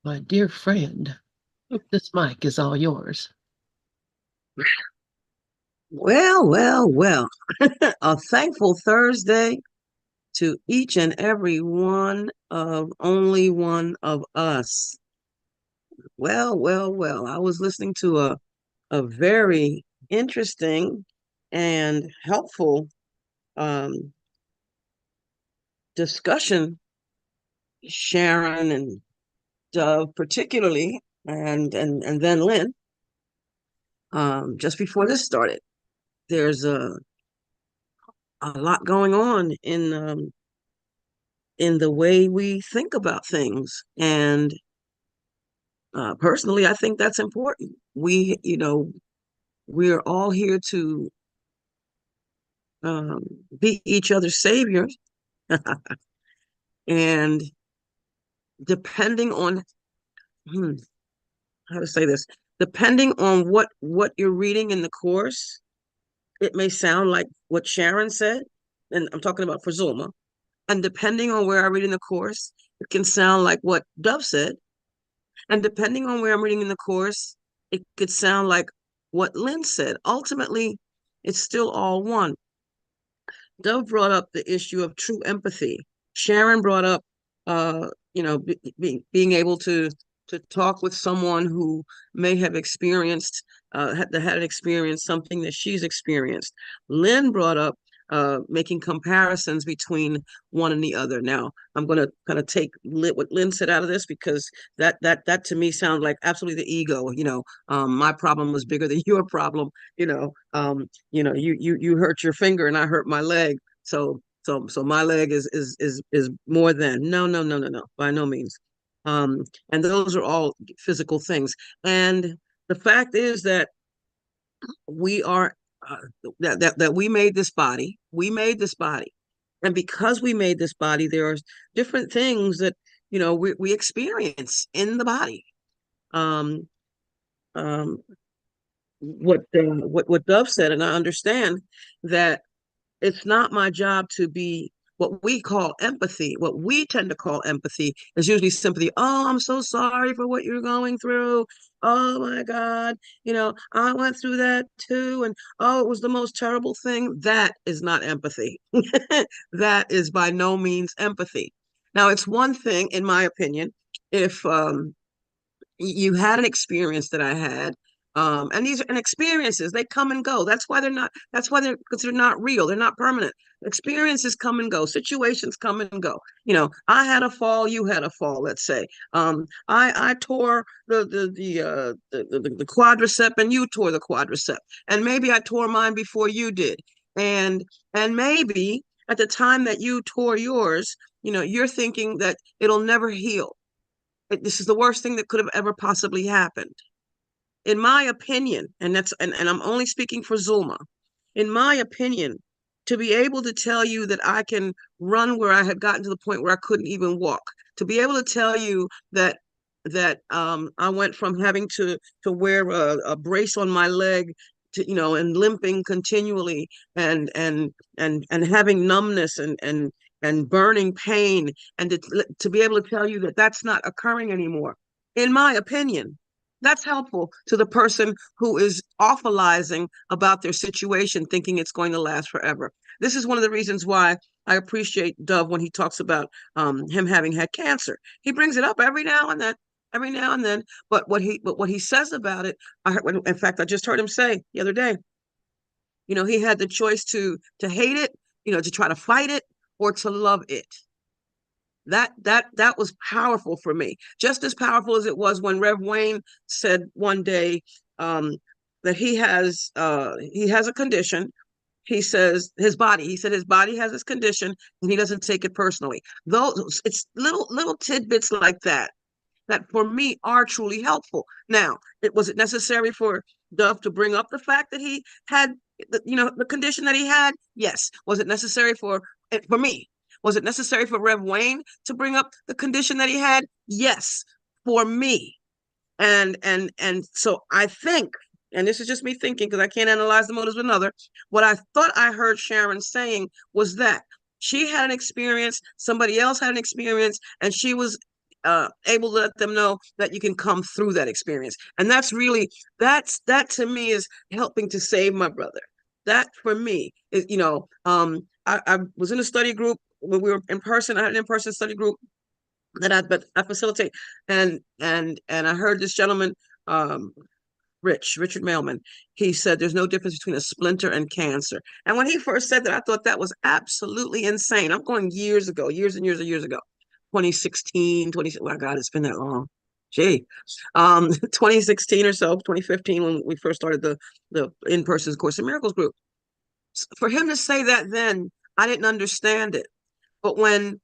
My dear friend, this mic is all yours. Well, well, well. A thankful Thursday to each and every one of only one of us. Well, well, well. I was listening to a very interesting and helpful um, discussion, Sharon and Dove particularly, and then Lynn, just before this started. There's a lot going on in the way we think about things. And personally, I think that's important. We're all here to um, be each other's saviors. And depending on hmm, how to say this, depending on what you're reading in the course, it may sound like what Sharon said, and I'm talking about for Zulma. And depending on where I read in the course, it can sound like what Dove said. And depending on where I'm reading in the course, it could sound like what Lynn said. Ultimately, it's still all one. Dove brought up the issue of true empathy. Sharon brought up, being able to talk with someone who may have experienced had experienced something that she's experienced. Lynn brought up making comparisons between one and the other. Now, I'm going to kind of take what Lynn said out of this because that to me sounds like absolutely the ego. My problem was bigger than your problem. You hurt your finger and I hurt my leg. So my leg is more than no, by no means. And those are all physical things. And the fact is that we are uh, that we made this body. We made this body, and because we made this body, there are different things that we experience in the body. Um, um, what Dove said, and I understand that it's not my job to be what we call empathy. What we tend to call empathy is usually sympathy. Oh, I'm so sorry for what you're going through. Oh my God, I went through that too. And oh, it was the most terrible thing. That is not empathy. That is by no means empathy. Now, it's one thing, in my opinion, if you had an experience that I had. And these are experiences, they come and go. That's why they're considered not real. They're not permanent. Experiences come and go. Situations come and go. I had a fall, you had a fall, let's say. I tore the quadricep and you tore the quadricep. And maybe I tore mine before you did. And and maybe at the time that you tore yours, you're thinking that it'll never heal. This is the worst thing that could have ever possibly happened. In my opinion, and I'm only speaking for Zulma, in my opinion, to be able to tell you that I can run where I had gotten to the point where I couldn't even walk, to be able to tell you that I went from having to wear a brace on my leg to and limping continually and having numbness and burning pain, and to be able to tell you that that's not occurring anymore. In my opinion, that's helpful to the person who is awfulizing about their situation, thinking it's going to last forever. This is one of the reasons why I appreciate Dove when he talks about him having had cancer. He brings it up every now and then. But what he says about it, in fact, I just heard him say the other day. He had the choice to hate it, to try to fight it, or to love it. That was powerful for me, just as powerful as it was when Rev Wayne said one day that he has a condition. He said his body has this condition and he doesn't take it personally. Though it's little tidbits like that for me are truly helpful. Now, was it necessary for Dove to bring up the fact that he had the condition that he had? Yes. Was it necessary for me? Was it necessary for Rev Wayne to bring up the condition that he had? Yes, for me. And so I think, and this is just me thinking because I can't analyze the motives of another. What I thought I heard Sharon saying was that she had an experience, somebody else had an experience, and she was able to let them know that you can come through that experience. And that to me is helping to save my brother. That for me is, I was in a study group when we were in person. I had an in-person study group that I facilitate, and I heard this gentleman, um, Richard Mailman. He said there's no difference between a splinter and cancer. And when he first said that, I thought that was absolutely insane. I'm going years ago, years and years and years ago, 2016, 20. Oh my God, it's been that long. Gee, 2016 or so, 2015, when we first started the in-person Course in Miracles group. For him to say that then, I didn't understand it. But when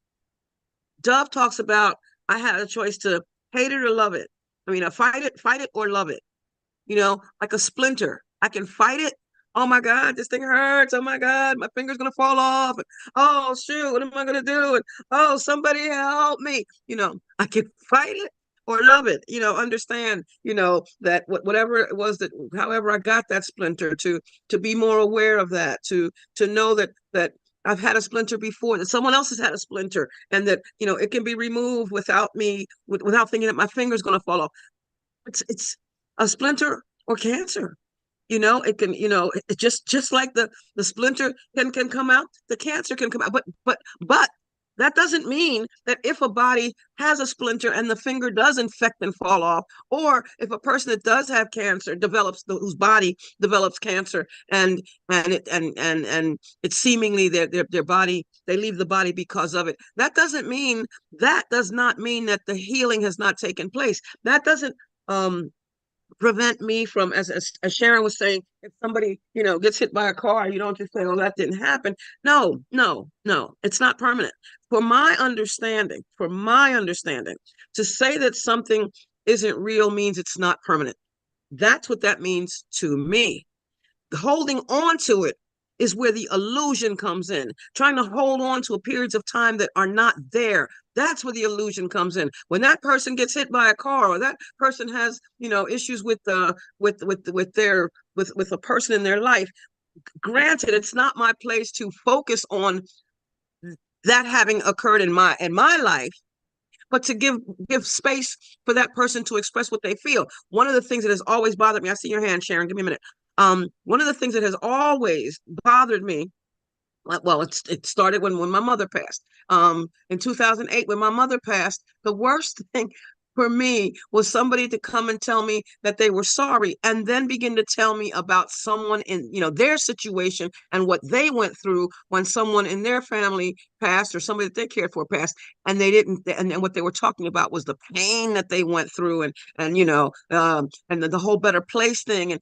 Dove talks about, I had a choice to hate it or love it. I mean, fight it or love it. Like a splinter. I can fight it. Oh my God, this thing hurts. Oh my God, my finger's gonna fall off. Oh shoot, what am I gonna do? And oh, somebody help me. I can fight it or love it. Understand, that whatever it was, that however I got that splinter, to be more aware of that, to know that I've had a splinter before, that someone else has had a splinter, and that it can be removed without me, without thinking that my finger's gonna fall off. It's a splinter or cancer. It can, it just like the splinter can come out, the cancer can come out. But that doesn't mean that if a body has a splinter and the finger does infect and fall off, or if a person that does have cancer whose body develops cancer, and it's seemingly their body, they leave the body because of it. That does not mean that the healing has not taken place. That doesn't prevent me from, as Sharon was saying, if somebody gets hit by a car, you don't just say, oh, that didn't happen. No, it's not permanent. For my understanding, to say that something isn't real means it's not permanent. That's what that means to me. Holding on to it is where the illusion comes in. Trying to hold on to periods of time that are not there. That's where the illusion comes in. When that person gets hit by a car, or that person has, issues with a person in their life. Granted, it's not my place to focus on that having occurred in my life, but to give space for that person to express what they feel. One of the things that has always bothered me, I see your hand, Sharon, give me a minute. One of the things that has always bothered me, well, it started when my mother passed. In 2008, when my mother passed, the worst thing for me was somebody to come and tell me that they were sorry, and then begin to tell me about someone in their situation and what they went through when someone in their family passed, or somebody that they cared for passed, and they didn't, and what they were talking about was the pain that they went through, and the whole better place thing, and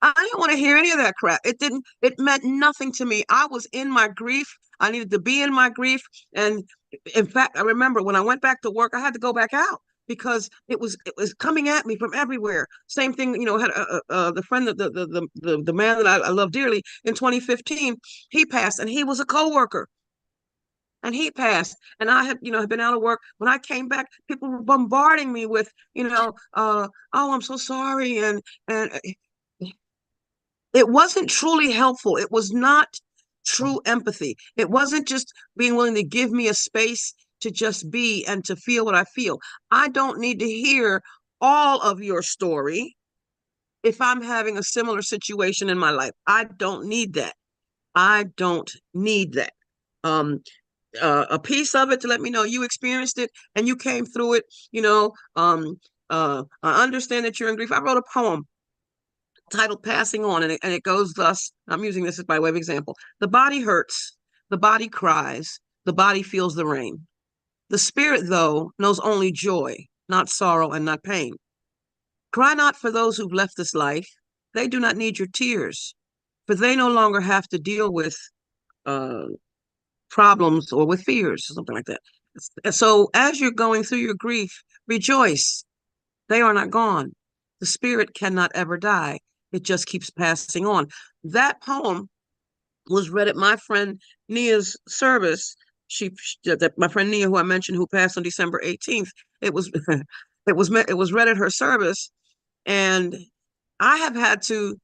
I didn't want to hear any of that crap. It meant nothing to me. I was in my grief. I needed to be in my grief. And in fact, I remember when I went back to work, I had to go back out, because it was coming at me from everywhere. Same thing, had the friend, the man that I love dearly, in 2015, he passed, and he was a coworker, and he passed, and I had been out of work. When I came back, people were bombarding me with oh, I'm so sorry, and it wasn't truly helpful. It was not true empathy. It wasn't just being willing to give me a space to just be and to feel what I feel. I don't need to hear all of your story if I'm having a similar situation in my life. I don't need that. I don't need that. A piece of it to let me know you experienced it and you came through it. I understand that you're in grief. I wrote a poem titled Passing On, and it goes thus. I'm using this as by way of example. The body hurts, the body cries, the body feels the rain. The spirit, though, knows only joy, not sorrow and not pain. Cry not for those who've left this life. They do not need your tears, for they no longer have to deal with problems or with fears, or something like that. So as you're going through your grief, rejoice. They are not gone. The spirit cannot ever die. It just keeps passing on. That poem was read at my friend Nia's service. My friend Nia, who I mentioned, who passed on December 18th. It was read at her service, and I have had to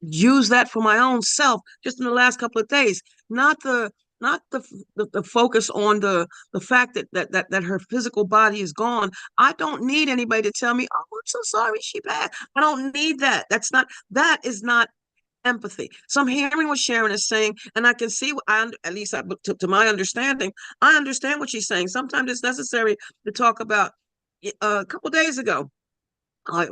use that for my own self just in the last couple of days. Not the not the focus on the fact that her physical body is gone. I don't need anybody to tell me, oh, I'm so sorry, she bad. I don't need that. That is not empathy. So I'm hearing what Sharon is saying, and I can see, at least to my understanding, I understand what she's saying. Sometimes it's necessary to talk about. A couple days ago,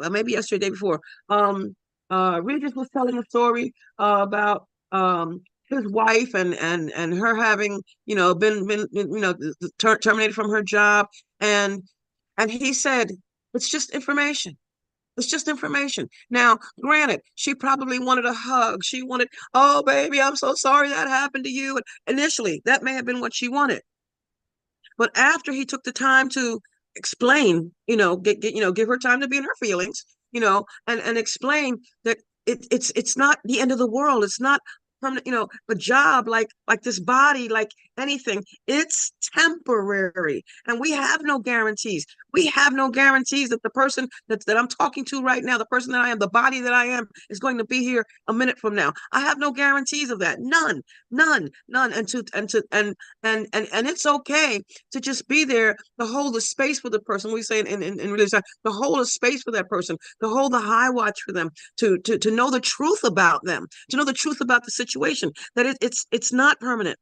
maybe yesterday, day before, Regis was telling a story about his wife and her having, been terminated from her job, and he said it's just information. It's just information. Now, granted, she probably wanted a hug. She wanted, oh, baby, I'm so sorry that happened to you. And initially, that may have been what she wanted. But after he took the time to explain, give her time to be in her feelings, and explain that it's not the end of the world. It's not permanent, a job like this body, like anything. It's temporary, and we have no guarantees. We have no guarantees that the person that I'm talking to right now, the person that I am, the body that I am, is going to be here a minute from now. I have no guarantees of that. None, none, none. And it's okay to just be there, to hold the space for the person. We say in religion, to hold a space for that person, to hold the high watch for them, to know the truth about them, to know the truth about the situation, that it's not permanent.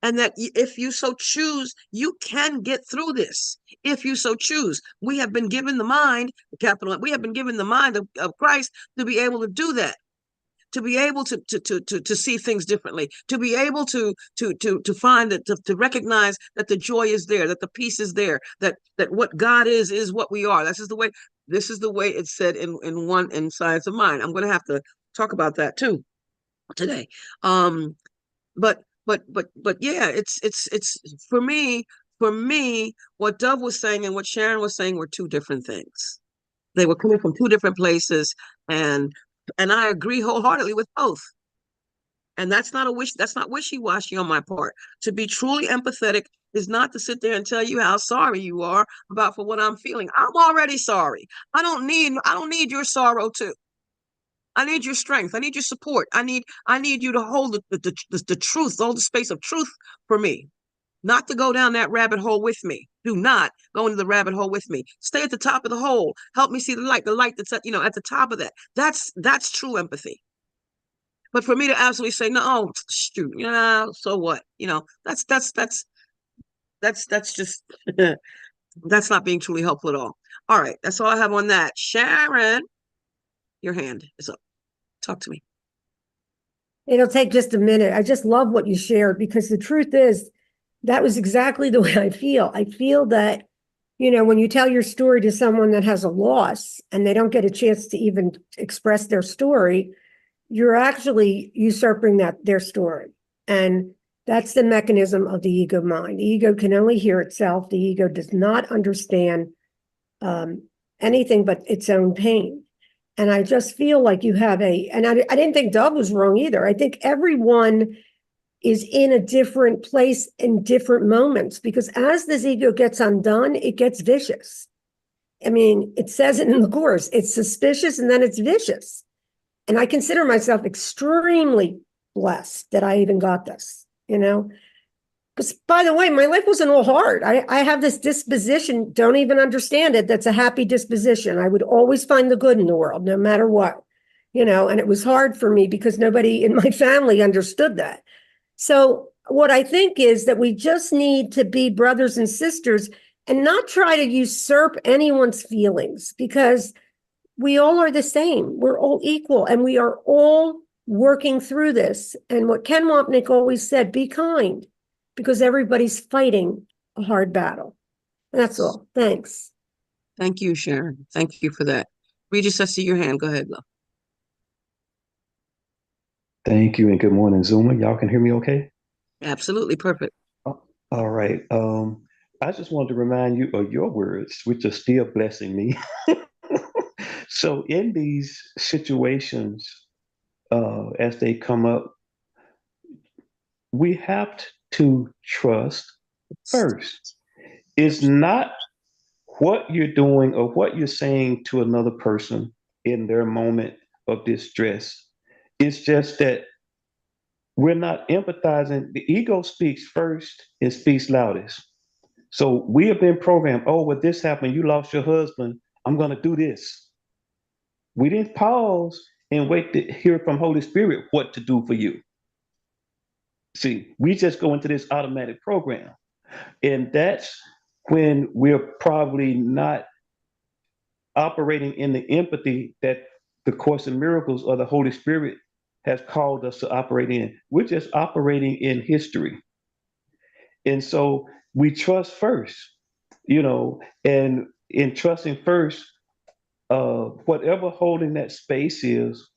And that if you so choose, you can get through this. If you so choose, we have been given the mind, capital, we have been given the mind of Christ to be able to do that, to be able to see things differently, to be able to find that, to recognize that the joy is there, that the peace is there, that what God is what we are. This is the way it's said in Science of Mind. I'm going to have to talk about that too today. But yeah, it's for me, what Dove was saying and what Sharon was saying were two different things. They were coming from two different places, and I agree wholeheartedly with both. And that's not wishy-washy on my part. To be truly empathetic is not to sit there and tell you how sorry you are about for what I'm feeling. I'm already sorry. I don't need your sorrow too. I need your strength. I need your support. I need you to hold the truth, hold the space of truth for me. Not to go down that rabbit hole with me. Do not go into the rabbit hole with me. Stay at the top of the hole. Help me see the light that's at the top of that. That's true empathy. But for me to absolutely say, no, oh, shoot, so what? That's just that's not being truly helpful at all. All right, that's all I have on that. Sharon, your hand is up. Talk to me. It'll take just a minute. I just love what you shared, because the truth is that was exactly the way I feel. I feel that, when you tell your story to someone that has a loss and they don't get a chance to even express their story, you're actually usurping their story. And that's the mechanism of the ego mind. The ego can only hear itself. The ego does not understand anything but its own pain. And I just feel like you have and I didn't think Dove was wrong either. I think everyone is in a different place in different moments, because as this ego gets undone, it gets vicious. I mean, it says it in the Course, it's suspicious and then it's vicious. And I consider myself extremely blessed that I even got this, Because, by the way, my life wasn't all hard. I have this disposition, don't even understand it, that's a happy disposition. I would always find the good in the world, no matter what, and it was hard for me because nobody in my family understood that. So what I think is that we just need to be brothers and sisters and not try to usurp anyone's feelings, because we all are the same. We're all equal, and we are all working through this. And what Ken Wapnick always said, be kind, because everybody's fighting a hard battle. That's all. Thanks. Thank you, Sharon. Thank you for that. Regis, I see your hand. Go ahead, love. Thank you and good morning, Zulma. Y'all can hear me okay? Absolutely perfect. All right. I just wanted to remind you of your words, which are still blessing me. So in these situations, as they come up, we have to trust first. It's not what you're doing or what you're saying to another person in their moment of distress. It's just that we're not empathizing. The ego speaks first and speaks loudest. So we have been programmed, oh, well, this happened, you lost your husband, I'm going to do this. We didn't pause and wait to hear from Holy Spirit what to do for you. See, we just go into this automatic program. And that's when we're probably not operating in the empathy that the Course in Miracles or the Holy Spirit has called us to operate in. We're just operating in history. And so we trust first, and in trusting first, whatever holding that space is,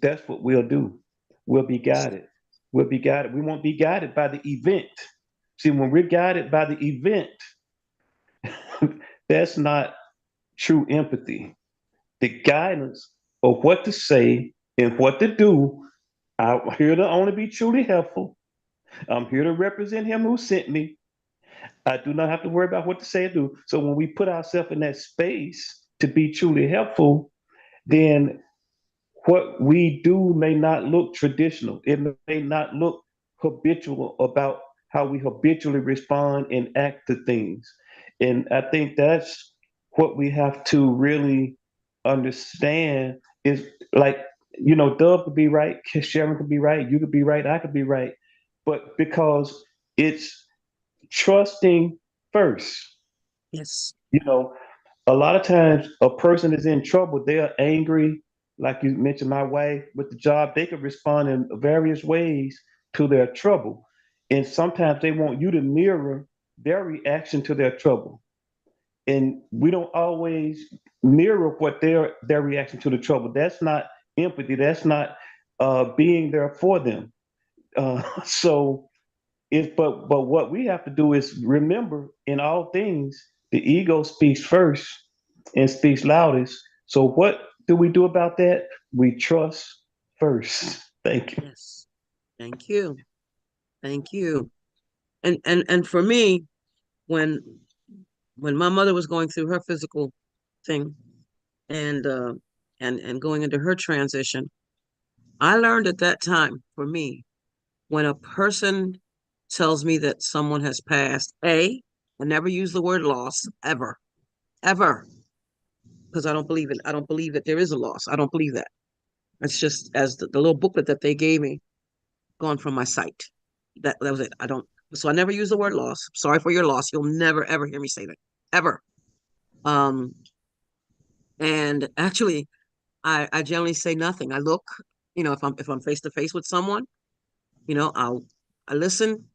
that's what we'll do. We'll be guided. We'll be guided. We won't be guided by the event. See, when we're guided by the event, that's not true empathy. The guidance of what to say and what to do, I'm here to only be truly helpful. I'm here to represent him who sent me. I do not have to worry about what to say or do. So when we put ourselves in that space to be truly helpful, then what we do may not look traditional. It may not look habitual about how we habitually respond and act to things. And I think that's what we have to really understand is like, Dove could be right, Sharon could be right, you could be right, I could be right. But because it's trusting first. Yes. A lot of times a person is in trouble, they're angry, like you mentioned, my wife with the job, they could respond in various ways to their trouble. And sometimes they want you to mirror their reaction to their trouble. And we don't always mirror what their reaction to the trouble. That's not empathy. That's not being there for them. So but what we have to do is remember in all things, the ego speaks first and speaks loudest. So what do we do about that? We trust first. Thank you. Yes. Thank you. Thank you. And for me, when my mother was going through her physical thing and and going into her transition, I learned at that time, for me, when a person tells me that someone has passed, I never use the word loss ever, ever, because I don't believe it. I don't believe that there is a loss. I don't believe that. It's just as the little booklet that they gave me gone from my sight. That was it. I don't. So I never use the word loss. Sorry for your loss. You'll never ever hear me say that ever. Um, and actually, I generally say nothing. I look, if I'm face to face with someone, I listen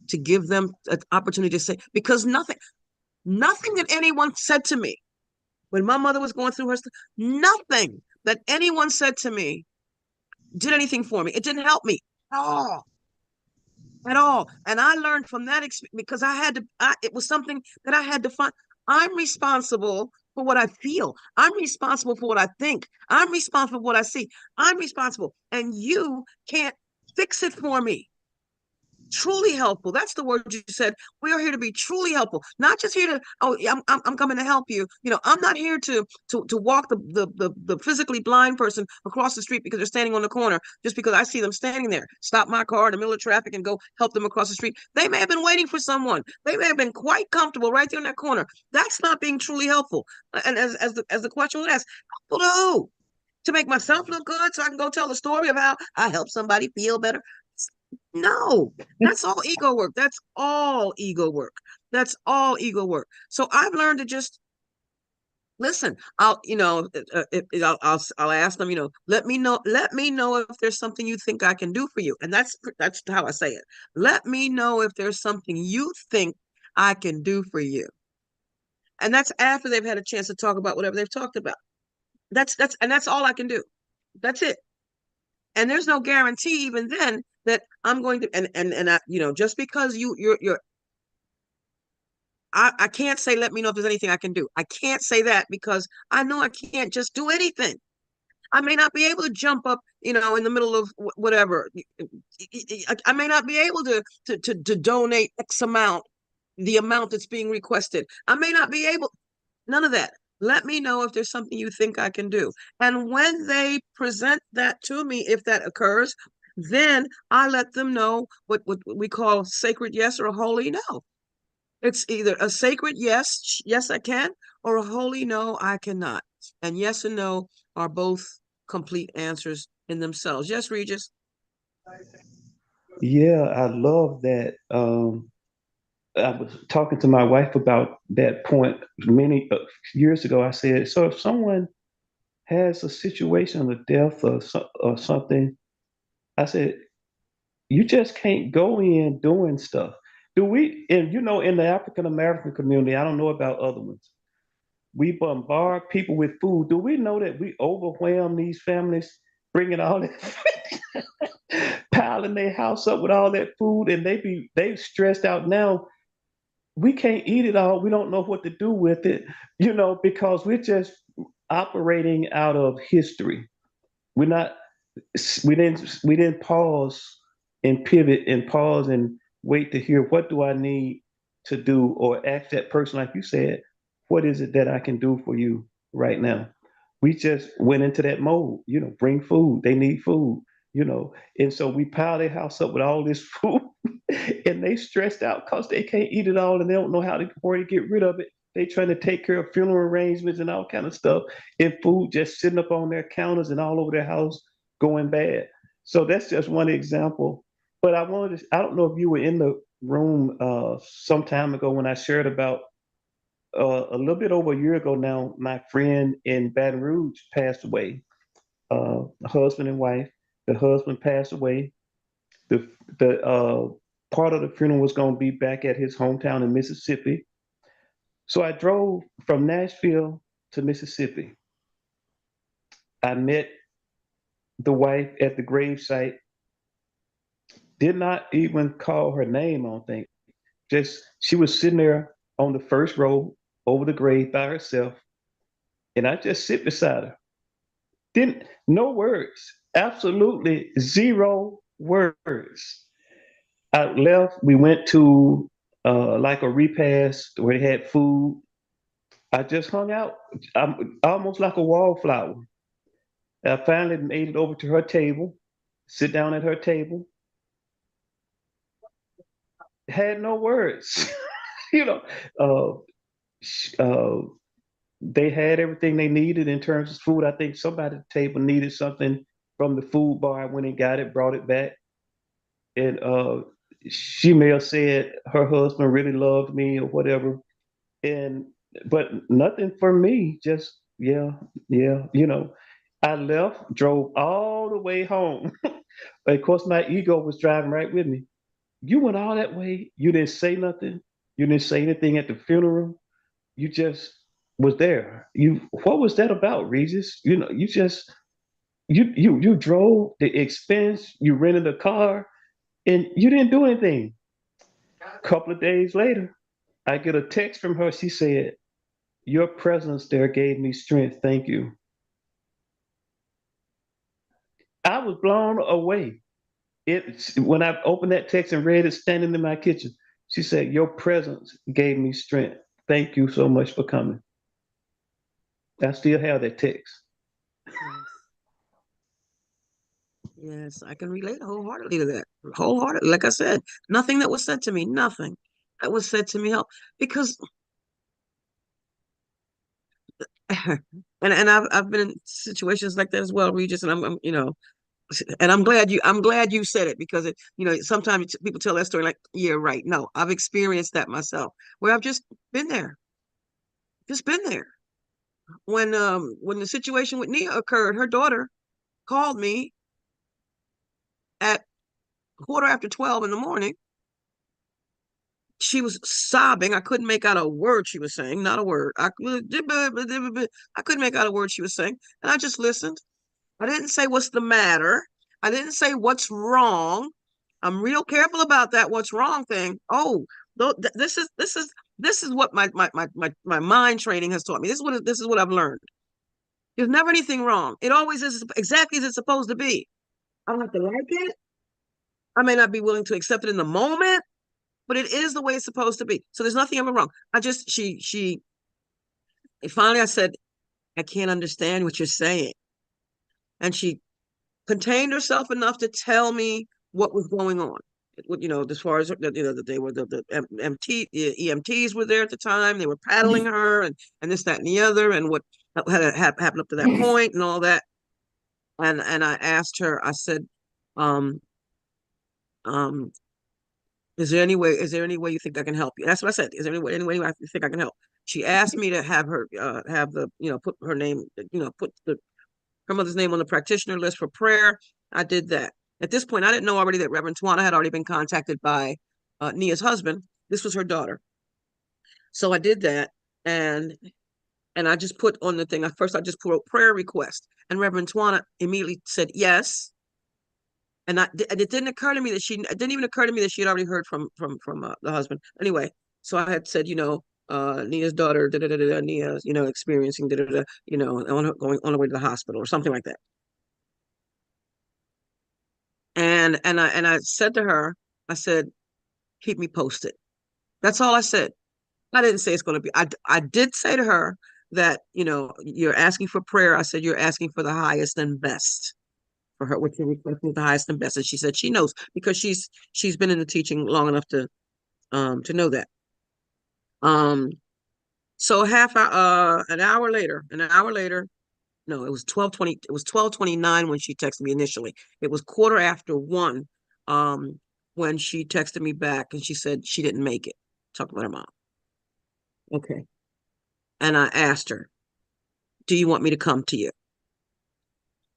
to give them an opportunity to say, because nothing that anyone said to me when my mother was going through her stuff, nothing that anyone said to me did anything for me. It didn't help me at all. At all. And I learned from that experience because it was something that I had to find. I'm responsible for what I feel. I'm responsible for what I think. I'm responsible for what I see. I'm responsible. And you can't fix it for me. Truly helpful. That's the word you said. We are here to be truly helpful, not just here to. Oh, I'm coming to help you. I'm not here to walk the physically blind person across the street because they're standing on the corner. Just because I see them standing there, stop my car in the middle of traffic and go help them across the street. They may have been waiting for someone. They may have been quite comfortable right there in that corner. That's not being truly helpful. And as the question was asked, helpful to who? To make myself look good so I can go tell the story of how I help somebody feel better. No, that's all ego work. That's all ego work. That's all ego work. So I've learned to just listen. I'll ask them, let me know if there's something you think I can do for you. And that's how I say it. Let me know if there's something you think I can do for you. And that's after they've had a chance to talk about whatever they've talked about. That's all I can do. That's it. And there's no guarantee even then that I'm going to and I, just because I can't say let me know if there's anything I can do. I can't say that because I know I can't just do anything. I may not be able to jump up, in the middle of whatever. I may not be able to donate X amount, the amount that's being requested. I may not be able, none of that. Let me know if there's something you think I can do. And when they present that to me, if that occurs, then I let them know what we call sacred yes or a holy no. It's either a sacred yes, yes I can, or a holy no, I cannot. And yes and no are both complete answers in themselves. Yes, Regis? Yeah, I love that. I was talking to my wife about that point many years ago. I said, so if someone has a situation of death or something, I said, you just can't go in doing stuff. Do we, and in the African American community, I don't know about other ones, we bombard people with food. Do we know that we overwhelm these families, bringing all that, piling their house up with all that food, and they stressed out now. We can't eat it all. We don't know what to do with it, because we're just operating out of history. We're not. We didn't pause and pivot and pause and wait to hear what do I need to do, or ask that person, like you said, what is it that I can do for you right now? We just went into that mode, bring food. They need food, and so we pile their house up with all this food, and they stressed out because they can't eat it all and they don't know where to get rid of it. They trying to take care of funeral arrangements and all kind of stuff, and food just sitting up on their counters and all over their house going bad. So that's just one example. But I don't know if you were in the room some time ago when I shared about a little bit over a year ago now, my friend in Baton Rouge passed away, husband and wife. The husband passed away. The part of the funeral was going to be back at his hometown in Mississippi. So I drove from Nashville to Mississippi. I met the wife at the gravesite. Did not even call her name, I don't think. Just she was sitting there on the first row over the grave by herself, and I just sit beside her. Didn't No words, absolutely zero words. I left. We went to like a repast where they had food. I just hung out. I'm almost like a wallflower. I finally made it over to her table, sit down at her table, had no words. you know, uh, uh, they had everything they needed in terms of food. I think somebody at the table needed something from the food bar. I went and got it, brought it back. And she may have said her husband really loved me or whatever. And but nothing for me. Just yeah, yeah. I left, drove all the way home. Of course, my ego was driving right with me. You went all that way. You didn't say nothing. You didn't say anything at the funeral. You just was there. What was that about, Regis? You just you drove the expense. You rented a car, and you didn't do anything. A couple of days later, I get a text from her. She said, "Your presence there gave me strength. Thank you." I was blown away. When I opened that text and read it standing in my kitchen, she said, "Your presence gave me strength. Thank you so much for coming." I still have that text. Yes, I can relate wholeheartedly to that. Wholeheartedly. Like I said, nothing that was said to me, nothing that was said to me helped. Because and I've been in situations like that as well, Regis, and and I'm glad you said it, because sometimes people tell that story like, yeah, right. No, I've experienced that myself, where I've just been there. When the situation with Nia occurred, her daughter called me at quarter after 12 in the morning. She was sobbing. I couldn't make out a word she was saying, not a word. I couldn't make out a word she was saying, and I just listened. I didn't say what's the matter. I didn't say what's wrong. I'm real careful about that what's wrong thing. Oh, this is what my mind training has taught me. This is what I've learned. There's never anything wrong. It always is exactly as it's supposed to be. I don't have to like it. I may not be willing to accept it in the moment, but it is the way it's supposed to be. So there's nothing ever wrong. Finally I said, I can't understand what you're saying. And she contained herself enough to tell me what was going on. As far as that they were the EMTs were there at the time. They were paddling her and this, that, and the other, and what had happened up to that point and all that. And I asked her. I said, is there any way you think I can help you? That's what I said. Is there any way you think I can help? She asked me to have her put her name, put her mother's name on the practitioner list for prayer. I did that. At this point, I didn't know already that Reverend Tawana had already been contacted by Nia's husband. This was her daughter. So I did that, and I just put on the thing. First, I just put a prayer request, and Reverend Tawana immediately said yes. And it didn't occur to me that it didn't even occur to me that she had already heard from the husband. Anyway, so I had said, Nia's daughter, Nia, experiencing, going on her way to the hospital or something like that. And I said to her, I said, keep me posted. That's all I said. I didn't say it's going to be. I did say to her that, you're asking for prayer. I said, you're asking for the highest and best for her, what you're requesting, the highest and best. And she said she knows, because she's been in the teaching long enough to know that. So an hour later, no, it was 12:20. It was 12:29 when she texted me initially. It was 1:15 when she texted me back, and she said she didn't make it. Talking about her mom. Okay. And I asked her, do you want me to come to you?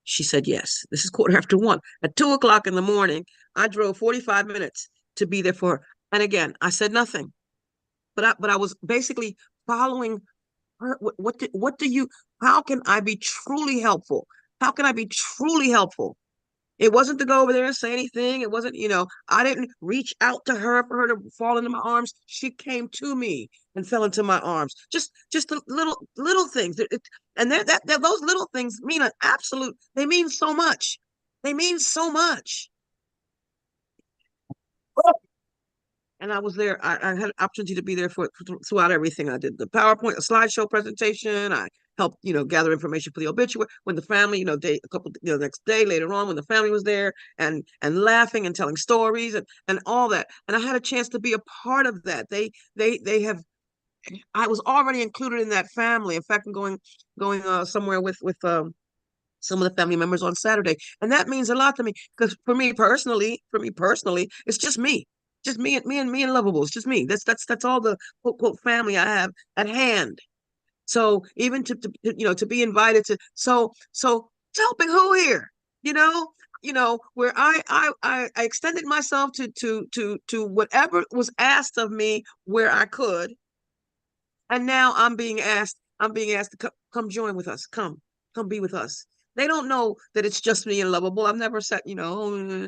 She said yes. This is 1:15. At 2:00 in the morning, I drove 45 minutes to be there for her. And again, I said nothing. But I was basically following her. How can I be truly helpful? How can I be truly helpful? It wasn't to go over there and say anything. It wasn't, I didn't reach out to her for her to fall into my arms. She came to me and fell into my arms. Just the little things. And those little things mean an absolute, they mean so much. They mean so much. And I was there. I had an opportunity to be there throughout everything. I did the PowerPoint, a slideshow presentation. I helped, gather information for the obituary. When the family, next day later on, when the family was there and laughing and telling stories and all that. And I had a chance to be a part of that. I was already included in that family. In fact, I'm going somewhere with some of the family members on Saturday. And that means a lot to me, because for me personally, it's just me. Just me and Lovable. It's just me. That's all the quote, quote family I have at hand. So even to be invited to so helping who here, where I extended myself to whatever was asked of me where I could, and now I'm being asked to come join with us, come be with us. They don't know that it's just me and Lovable. I've never said, no,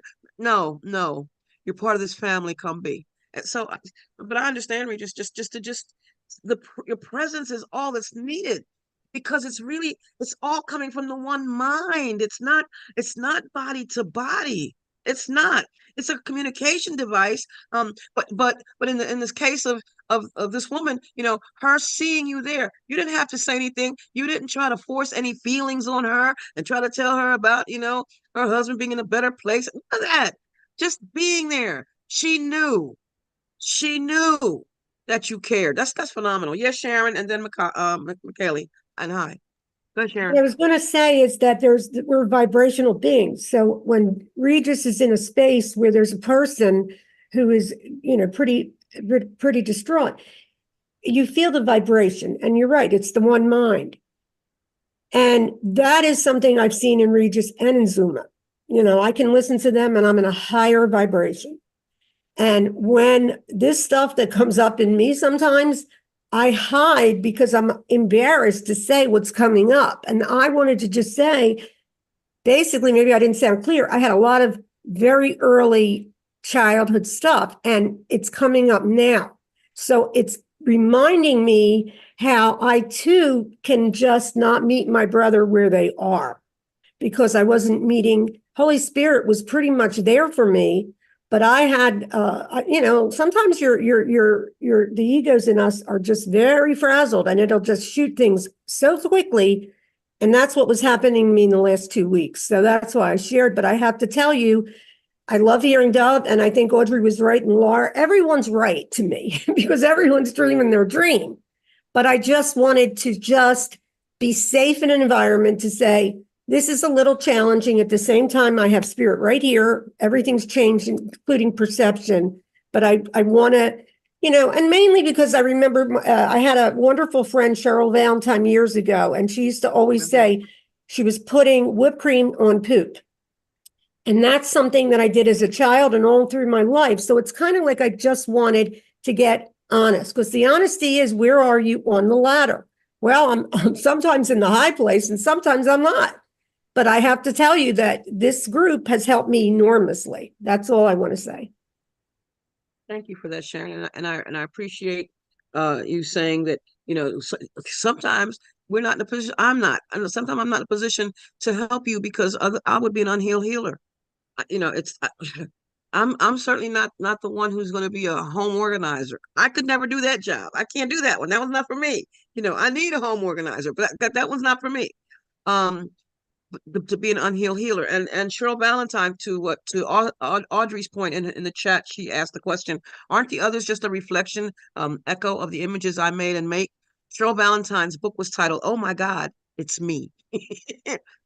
you're part of this family. Come be. And so, but I understand, Regis, your presence is all that's needed, because it's all coming from the one mind. It's not body to body. It's not. It's a communication device. But in this case of this woman, her seeing you there, you didn't have to say anything. You didn't try to force any feelings on her and try to tell her about, her husband being in a better place. None of that. Just being there. She knew that you cared. That's phenomenal. Yes, Sharon, and then McKaylee. And hi. Go ahead, Sharon. What I was going to say is that we're vibrational beings. So when Regis is in a space where there's a person who is, pretty distraught, you feel the vibration. And you're right, it's the one mind. And that is something I've seen in Regis and in Zulma. I can listen to them and I'm in a higher vibration. And when this stuff that comes up in me sometimes, I hide because I'm embarrassed to say what's coming up. And I wanted to just say, basically, maybe I didn't sound clear. I had a lot of very early childhood stuff, and it's coming up now. So it's reminding me how I too can just not meet my brother where they are, because I wasn't meeting. Holy Spirit was pretty much there for me, but I had, sometimes the egos in us are just very frazzled, and it'll just shoot things so quickly And that's what was happening to me in the last 2 weeks. So that's why I shared. But I have to tell you, I love hearing Dove, and I think Audrey was right, and Laura, everyone's right to me because everyone's dreaming their dream. But I just wanted to just be safe in an environment to say, this is a little challenging. At the same time, I have spirit right here. Everything's changed, including perception. But I want to, and mainly because I remember I had a wonderful friend, Cheryl Valentine, years ago, and she used to always say she was putting whipped cream on poop. And that's something that I did as a child and all through my life. So it's kind of like I just wanted to get honest, because the honesty is, where are you on the ladder? Well, I'm sometimes in the high place and sometimes I'm not. But I have to tell you that this group has helped me enormously. That's all I want to say. Thank you for that, Sharon. And I appreciate you saying that, sometimes we're not in a position. Sometimes I'm not in a position to help you because I would be an unhealed healer. I'm certainly not the one who's going to be a home organizer. I could never do that job. I can't do that one. That was not for me. I need a home organizer, but that one's not for me. To be an unhealed healer. And Cheryl Valentine, to Audrey's point in the chat, she asked the question, aren't the others just a reflection, echo of the images I made and make? Cheryl Valentine's book was titled, Oh My God, It's Me.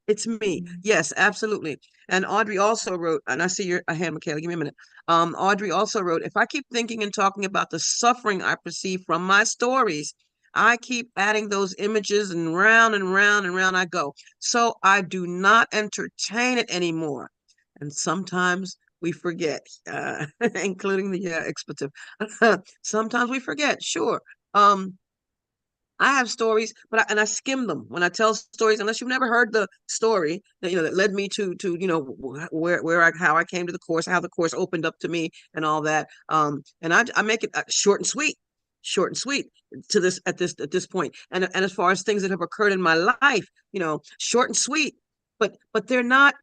It's me. Yes, absolutely. And Audrey also wrote, and I see your hand, Michaela, give me a minute. Audrey also wrote, if I keep thinking and talking about the suffering I perceive from my stories, I keep adding those images and round and round and round I go. So I do not entertain it anymore. And sometimes we forget, including the expletive. Sometimes we forget, sure. I have stories, but I skim them when I tell stories. Unless you've never heard the story that that led me to how I came to the course, how the course opened up to me, and all that. And I make it short and sweet to this at this point. And as far as things that have occurred in my life, short and sweet, but they're not.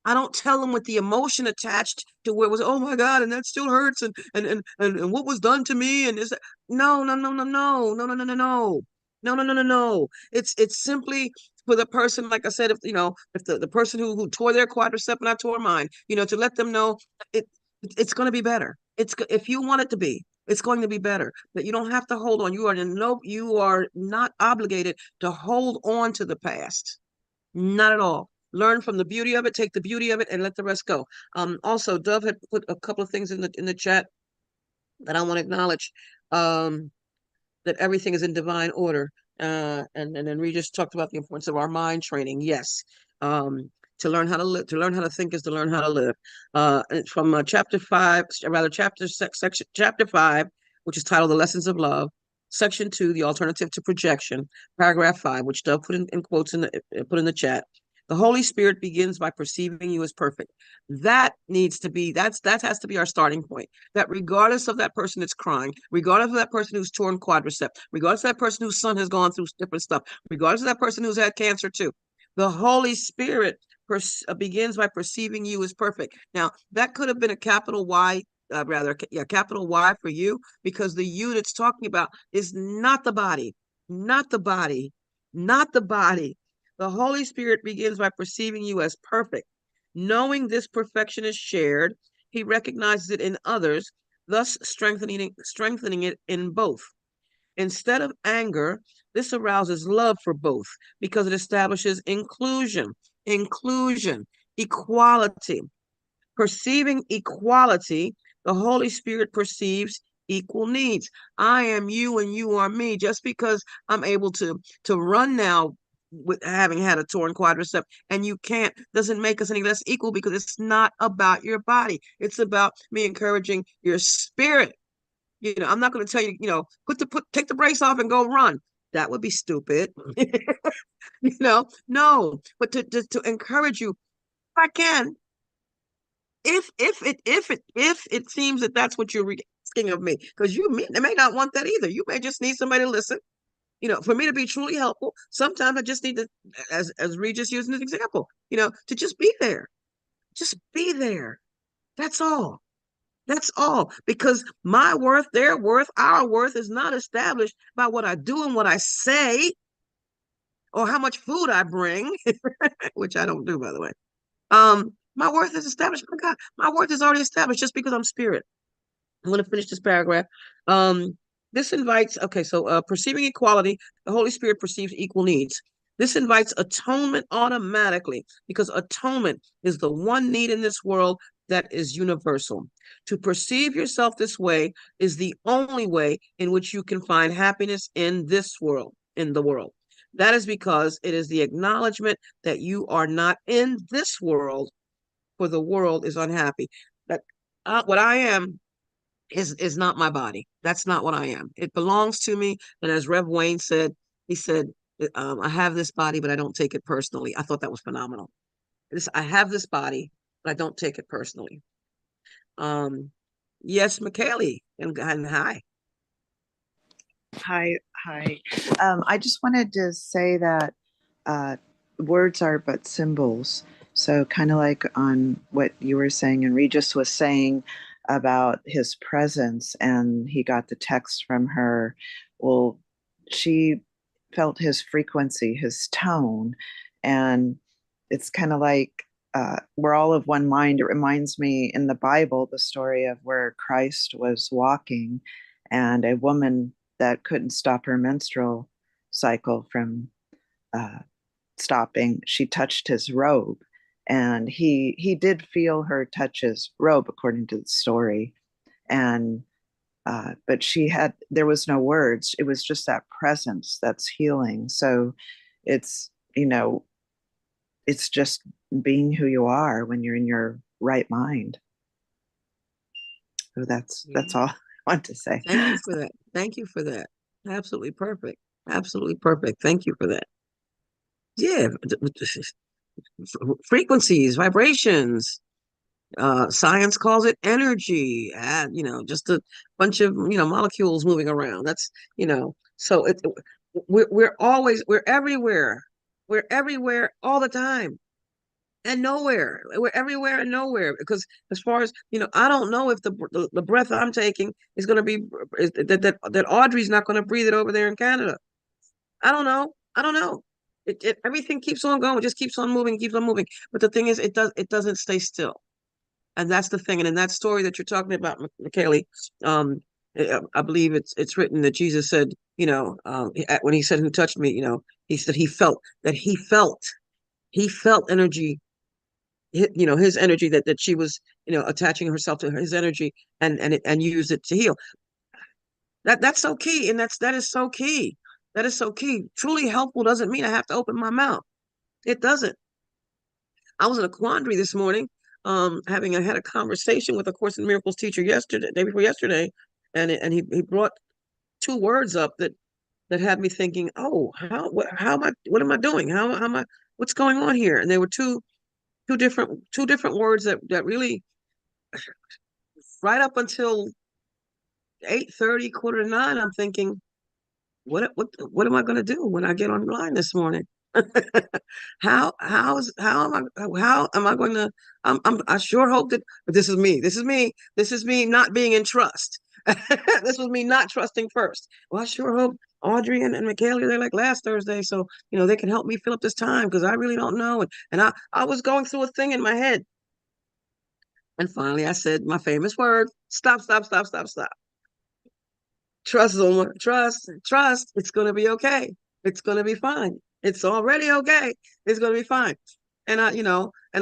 I don't tell them with the emotion attached to where it was, oh my God, and that still hurts, and what was done to me, and is that no. It's simply for the person, like I said, if the person who tore their quadricep and I tore mine, to let them know it's going to be better. If you want it to be, it's going to be better. But you don't have to hold on. You are not obligated to hold on to the past. Not at all. Learn from the beauty of it, take the beauty of it, and let the rest go. Also, Dove had put a couple of things in the chat that I want to acknowledge. That everything is in divine order. And then we just talked about the importance of our mind training. Yes. To learn how to live, to learn how to think is to learn how to live. From chapter 5, chapter 5, which is titled The Lessons of Love. Section 2, The Alternative to Projection, paragraph 5, which Dove put in quotes put in the chat. The Holy Spirit begins by perceiving you as perfect. That has to be our starting point. That regardless of that person that's crying, regardless of that person who's torn quadricep, regardless of that person whose son has gone through different stuff, regardless of that person who's had cancer too, the Holy Spirit begins by perceiving you as perfect. Now, that could have been a capital Y, capital Y for you, because the you that's talking about is not the body, not the body, not the body. The Holy Spirit begins by perceiving you as perfect. Knowing this perfection is shared, he recognizes it in others, thus strengthening it in both. Instead of anger, this arouses love for both because it establishes inclusion, equality. Perceiving equality, the Holy Spirit perceives equal needs. I am you and you are me. Just because I'm able to run now with having had a torn quadricep and you can't, doesn't make us any less equal, because it's not about your body. It's about me encouraging your spirit. I'm not going to tell you, take the brace off and go run. That would be stupid. No, but to encourage you, if I can, if it seems that that's what you're asking of me, because they may not want that either. You may just need somebody to listen. For me to be truly helpful, sometimes I just need to, as Regis used an example, to just be there. Just be there. That's all. That's all. Because my worth, their worth, our worth is not established by what I do and what I say. or how much food I bring, which I don't do, by the way. My worth is established by God. My worth is already established just because I'm spirit. I'm going to finish this paragraph. This invites, okay, so perceiving equality, the Holy Spirit perceives equal needs. This invites atonement automatically because atonement is the one need in this world that is universal. To perceive yourself this way is the only way in which you can find happiness in this world, in the world. That is because it is the acknowledgement that you are not in this world, for the world is unhappy. That what I am is not my body. That's not what I am. It belongs to me. And as Rev Wayne said, he said, I have this body, but I don't take it personally. I thought that was phenomenal. I have this body, but I don't take it personally. Yes, McKaylee, and hi. Hi. I just wanted to say that words are but symbols. So kind of like on what you were saying and Regis was saying about his presence, and he got the text from her. Well, she felt his frequency, his tone, and it's kind of like we're all of one mind. It reminds me in the Bible, the story of where Christ was walking and a woman that couldn't stop her menstrual cycle from stopping, she touched his robe, and he did feel her touch his robe according to the story. And but there was no words. It was just that presence that's healing. So it's, it's just being who you are when you're in your right mind. So that's all I want to say. Thank you for that. Thank you for that. Absolutely perfect. Absolutely perfect. Thank you for that. Yeah. Frequencies, vibrations. Science calls it energy. Just a bunch of molecules moving around. That's So we're everywhere. We're everywhere all the time. And nowhere. We're everywhere and nowhere. Because as far as I don't know if the breath I'm taking is going to be that Audrey's not going to breathe it over there in Canada. I don't know. I don't know. Everything keeps on going. It just keeps on moving. Keeps on moving. But the thing is, it doesn't stay still. And that's the thing. And in that story that you're talking about, McKaylee, I believe it's written that Jesus said, when he said, "Who touched me?" He said he felt energy. His energy that she was attaching herself to his energy and used it to heal. That's so key, and that is so key. That is so key. Truly helpful doesn't mean I have to open my mouth. It doesn't. I was in a quandary this morning, I had a conversation with a Course in Miracles teacher day before yesterday, and he brought two words up that had me thinking, oh, what am I doing? How am I? What's going on here? And there were two different words that really, right up until 8:30, 8:45, I'm thinking, what am I going to do when I get online this morning? How am I going to? I sure hope that. But this is me not being in trust. This was me not trusting first. Well, I sure hope Audrey and McKaylee, they're like last Thursday, so they can help me fill up this time because I really don't know. And I was going through a thing in my head, and finally I said my famous word: stop. Trust, Zulma. Trust. It's going to be okay. It's going to be fine. It's already okay. It's going to be fine. And I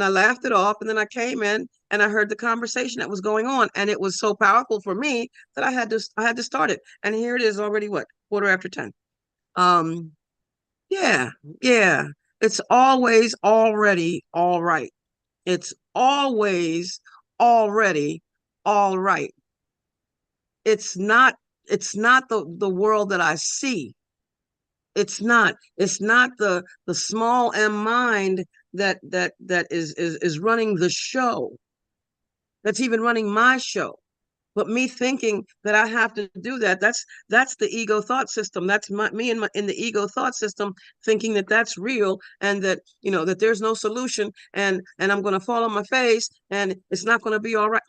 laughed it off. And then I came in and I heard the conversation that was going on. And it was so powerful for me that I had to start it. And here it is already, what, 10:15. Yeah. It's always already all right. It's always already all right. It's not the world that I see. It's not the small m mind that is running the show, that's even running my show. But me thinking that I have to do that, that's the ego thought system. That's me in the ego thought system, thinking that that's real, and that that there's no solution, and I'm going to fall on my face and it's not going to be all right.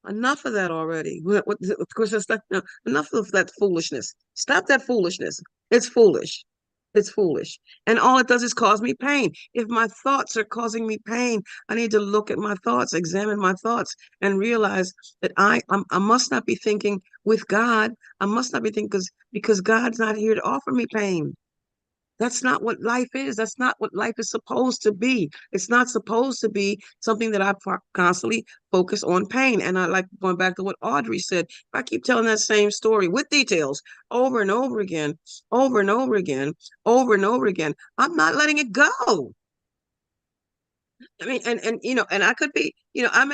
Enough of that already. Of course, that's enough of that foolishness. Stop that foolishness. It's foolish. It's foolish. And all it does is cause me pain. If my thoughts are causing me pain, I need to look at my thoughts, examine my thoughts, and realize that I must not be thinking with God. I must not be thinking because God's not here to offer me pain. That's not what life is. That's not what life is supposed to be. It's not supposed to be something that I constantly focus on pain. And I like going back to what Audrey said. If I keep telling that same story with details over and over again, over and over again, over and over again, I'm not letting it go. I mean, and and I could be, I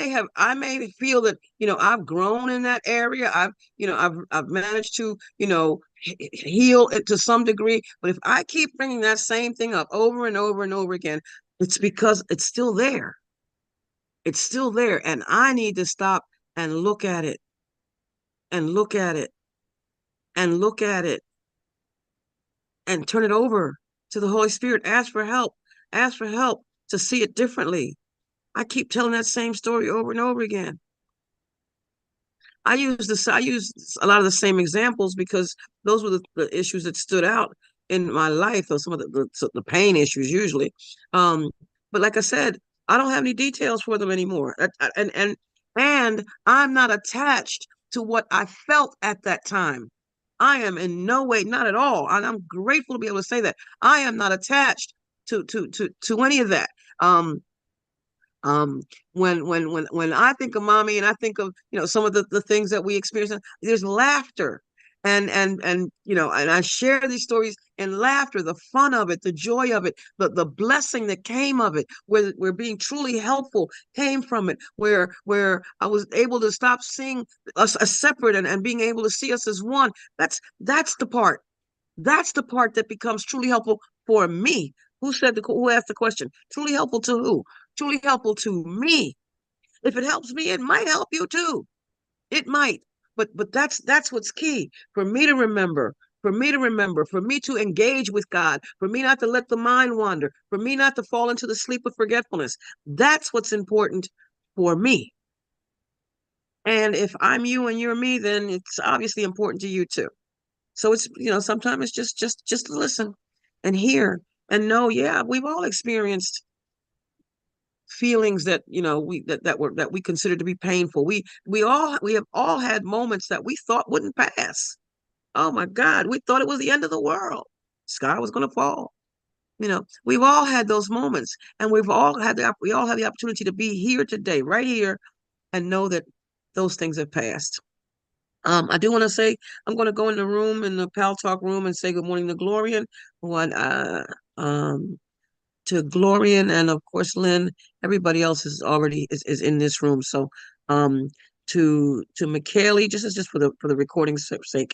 may feel that, I've grown in that area. I've managed to, heal it to some degree. But if I keep bringing that same thing up over and over and over again, it's because it's still there. It's still there, and I need to stop and look at it, and look at it, and look at it, and turn it over to the Holy Spirit. Ask for help to see it differently. I keep telling that same story over and over again. I use a lot of the same examples because those were the issues that stood out in my life, or some of the pain issues usually. But like I said, I don't have any details for them anymore. And I'm not attached to what I felt at that time. I am in no way, not at all. And I'm grateful to be able to say that I am not attached to any of that. Um, when I think of mommy and I think of, some of the things that we experience, there's laughter. And I share these stories in laughter, the fun of it, the joy of it, the blessing that came of it, where being truly helpful came from it, where I was able to stop seeing us as separate and being able to see us as one. That's the part. That's the part that becomes truly helpful for me. Who asked the question? Truly helpful to who? Truly helpful to me. If it helps me, it might help you too. It might. But that's what's key for me to remember, for me to engage with God, for me not to let the mind wander, for me not to fall into the sleep of forgetfulness. That's what's important for me. And if I'm you and you're me, then it's obviously important to you too. So it's, sometimes it's just listen and hear and know, yeah, we've all experienced feelings that, that we consider to be painful. We have all had moments that we thought wouldn't pass. Oh my God, we thought it was the end of the world. Sky was going to fall. We've all had those moments, and we all have the opportunity to be here today, right here, and know that those things have passed. I do want to say I'm going to go in the room, in the Pal Talk room, and say good morning to Glorian, to Glorian, and of course Lynn. Everybody else is already is in this room. So, to McKaylee, just for the recording's sake,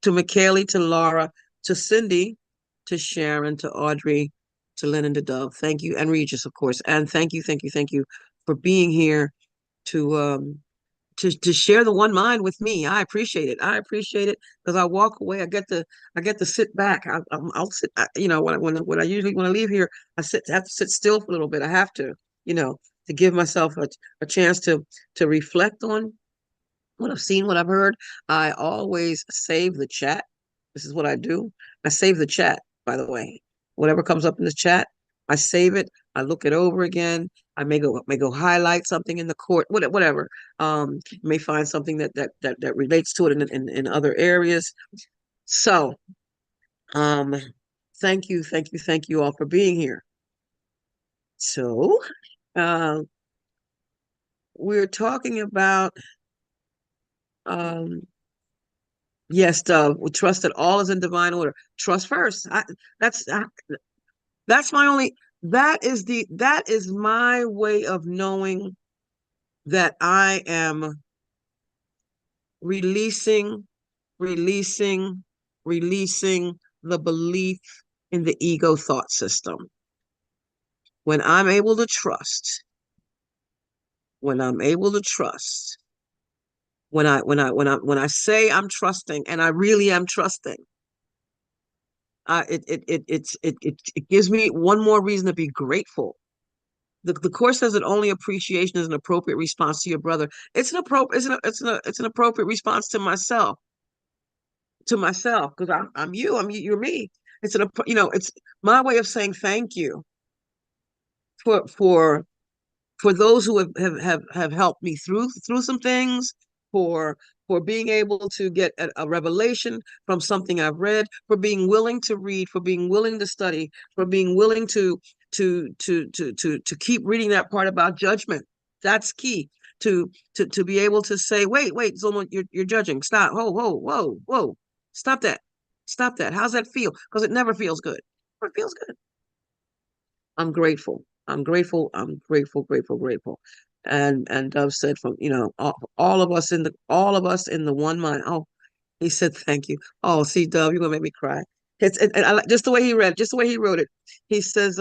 to McKaylee, to Laura, to Cindy, to Sharon, to Audrey, to Lynn, and to Dove. Thank you, and Regis, of course, and thank you for being here to share the one mind with me. I appreciate it. Because I walk away. I get to sit back. I'll sit. When I usually, when I leave here, have to sit still for a little bit. I have to, to give myself a chance to reflect on what I've seen, what I've heard. I always save the chat. This is what I do. I save the chat, by the way. Whatever comes up in the chat, I save it. I look it over again. I may go highlight something in the court, whatever. May find something that relates to it in other areas. So, thank you all for being here. So, we're talking about yes, we trust that all is in divine order. Trust first. That's my only. That is my way of knowing that I am releasing the belief in the ego thought system. When I'm able to trust, when I say I'm trusting, and I really am trusting, it gives me one more reason to be grateful. The course says that only appreciation is an appropriate response to your brother. It's an appropriate response to myself, because you're me. it's my way of saying thank you for for those who have helped me through some things, for being able to get a revelation from something I've read, for being willing to read, for being willing to study, for being willing to keep reading that part about judgment. That's key. To be able to say, wait, Zulma, you're judging. Stop. Whoa. Stop that. Stop that. How's that feel? Because it never feels good. It feels good. I'm grateful. I'm grateful. I'm grateful. And Dove said, from all of us in the one mind. Oh, he said thank you. Oh, see, Dove, you're gonna make me cry. And I like just the way he read, just the way he wrote it. He says,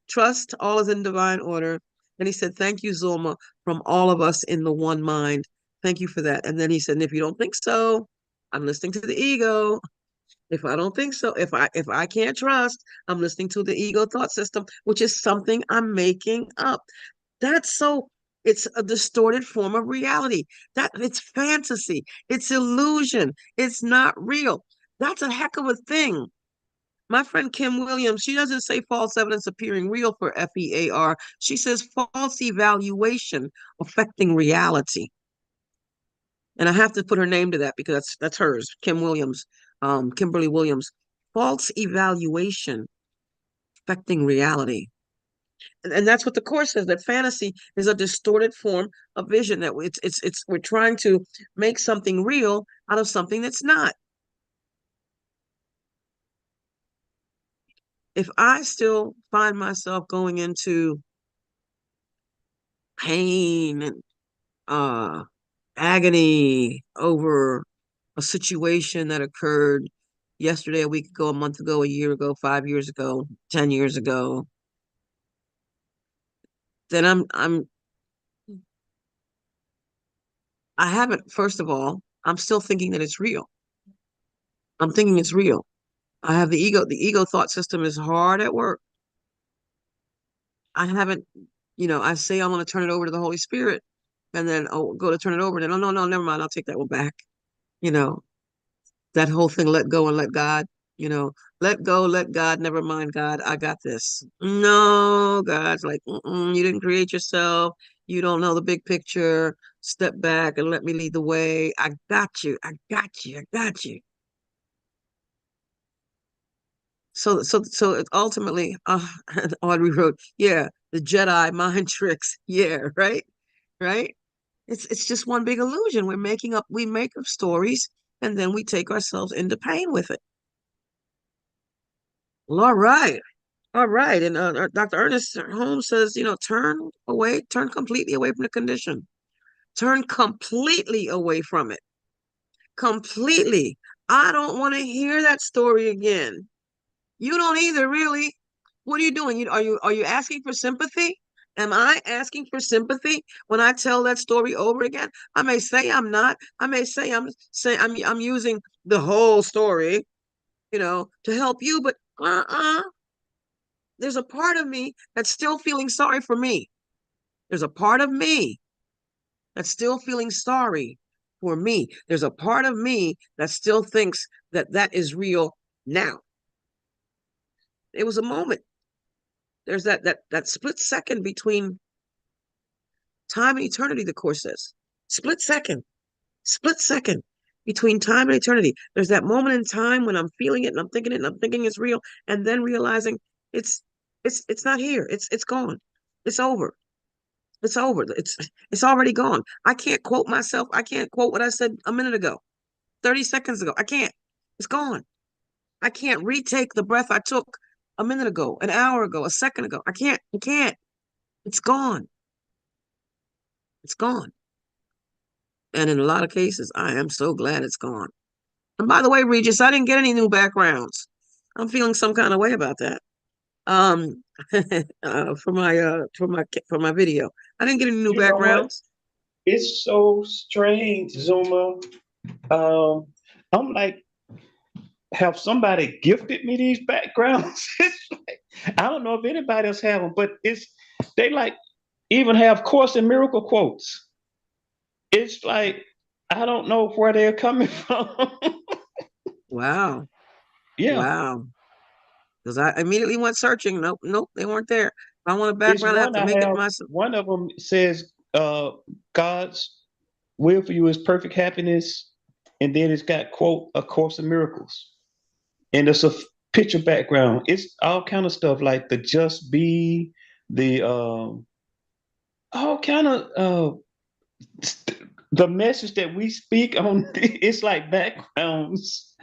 trust all is in divine order. And he said, thank you, Zulma, from all of us in the one mind. Thank you for that. And then he said, and if you don't think so, I'm listening to the ego. If I don't think so, if I can't trust, I'm listening to the ego thought system, which is something I'm making up. That's so it's a distorted form of reality. That it's fantasy, it's illusion, it's not real. That's a heck of a thing. My friend Kim Williams, she doesn't say false evidence appearing real for FEAR. She says false evaluation affecting reality. And I have to put her name to that because that's hers, Kim Williams, Kimberly Williams. False evaluation affecting reality. And that's what the Course says, that fantasy is a distorted form of vision, that we're trying to make something real out of something that's not. If I still find myself going into pain and agony over a situation that occurred yesterday, a week ago, a month ago, a year ago, 5 years ago, 10 years ago, then I haven't, first of all, I'm still thinking that it's real. I'm thinking it's real. I have the ego thought system is hard at work. I haven't, I say I'm going to turn it over to the Holy Spirit, and then go to turn it over, and then, oh, no, never mind, I'll take that one back. You know, that whole thing, let go and let God, let go, let God, never mind God, I got this. No, God's like, you didn't create yourself. You don't know the big picture. Step back and let me lead the way. I got you. I got you. I got you. So it ultimately, Audrey wrote, yeah, the Jedi mind tricks. Yeah, right, right. It's just one big illusion. We make up stories, and then we take ourselves into pain with it. Well, all right. And Dr. Ernest Holmes says, turn completely away from the condition. Turn completely away from it. Completely. I don't want to hear that story again. You don't either, really. What are you doing? Are you asking for sympathy? Am I asking for sympathy when I tell that story over again? I may say I'm not. I may say I'm using the whole story, to help you, but there's a part of me that's still feeling sorry for me. There's a part of me that's still feeling sorry for me. There's a part of me that still thinks that that is real now. It was a moment. There's that split second between time and eternity, the Course says. Split second between time and eternity. There's that moment in time when I'm feeling it and I'm thinking it's real, and then realizing it's not here. It's gone. It's over. It's over. It's already gone. I can't quote myself. I can't quote what I said a minute ago, 30 seconds ago. I can't. It's gone. I can't retake the breath I took a minute ago, an hour ago, a second ago. I can't. It's gone. It's gone. And in a lot of cases, I am so glad it's gone. And by the way, Regis, I didn't get any new backgrounds. I'm feeling some kind of way about that. For my video, I didn't get any new backgrounds. It's so strange, Zuma. I'm like, have somebody gifted me these backgrounds? It's like, I don't know if anybody else have them, but they like even have Course in Miracle quotes. It's like I don't know where they're coming from. Wow. Yeah. Wow. because I immediately went searching. Nope, nope, they weren't there. If I want a It's background, I have one to I make it have. myself. One of them says, God's will for you is perfect happiness, and then it's got quote A Course in Miracles, and it's a picture background. It's all kind of stuff like the just be, the all kind of the message that we speak on. It's like backgrounds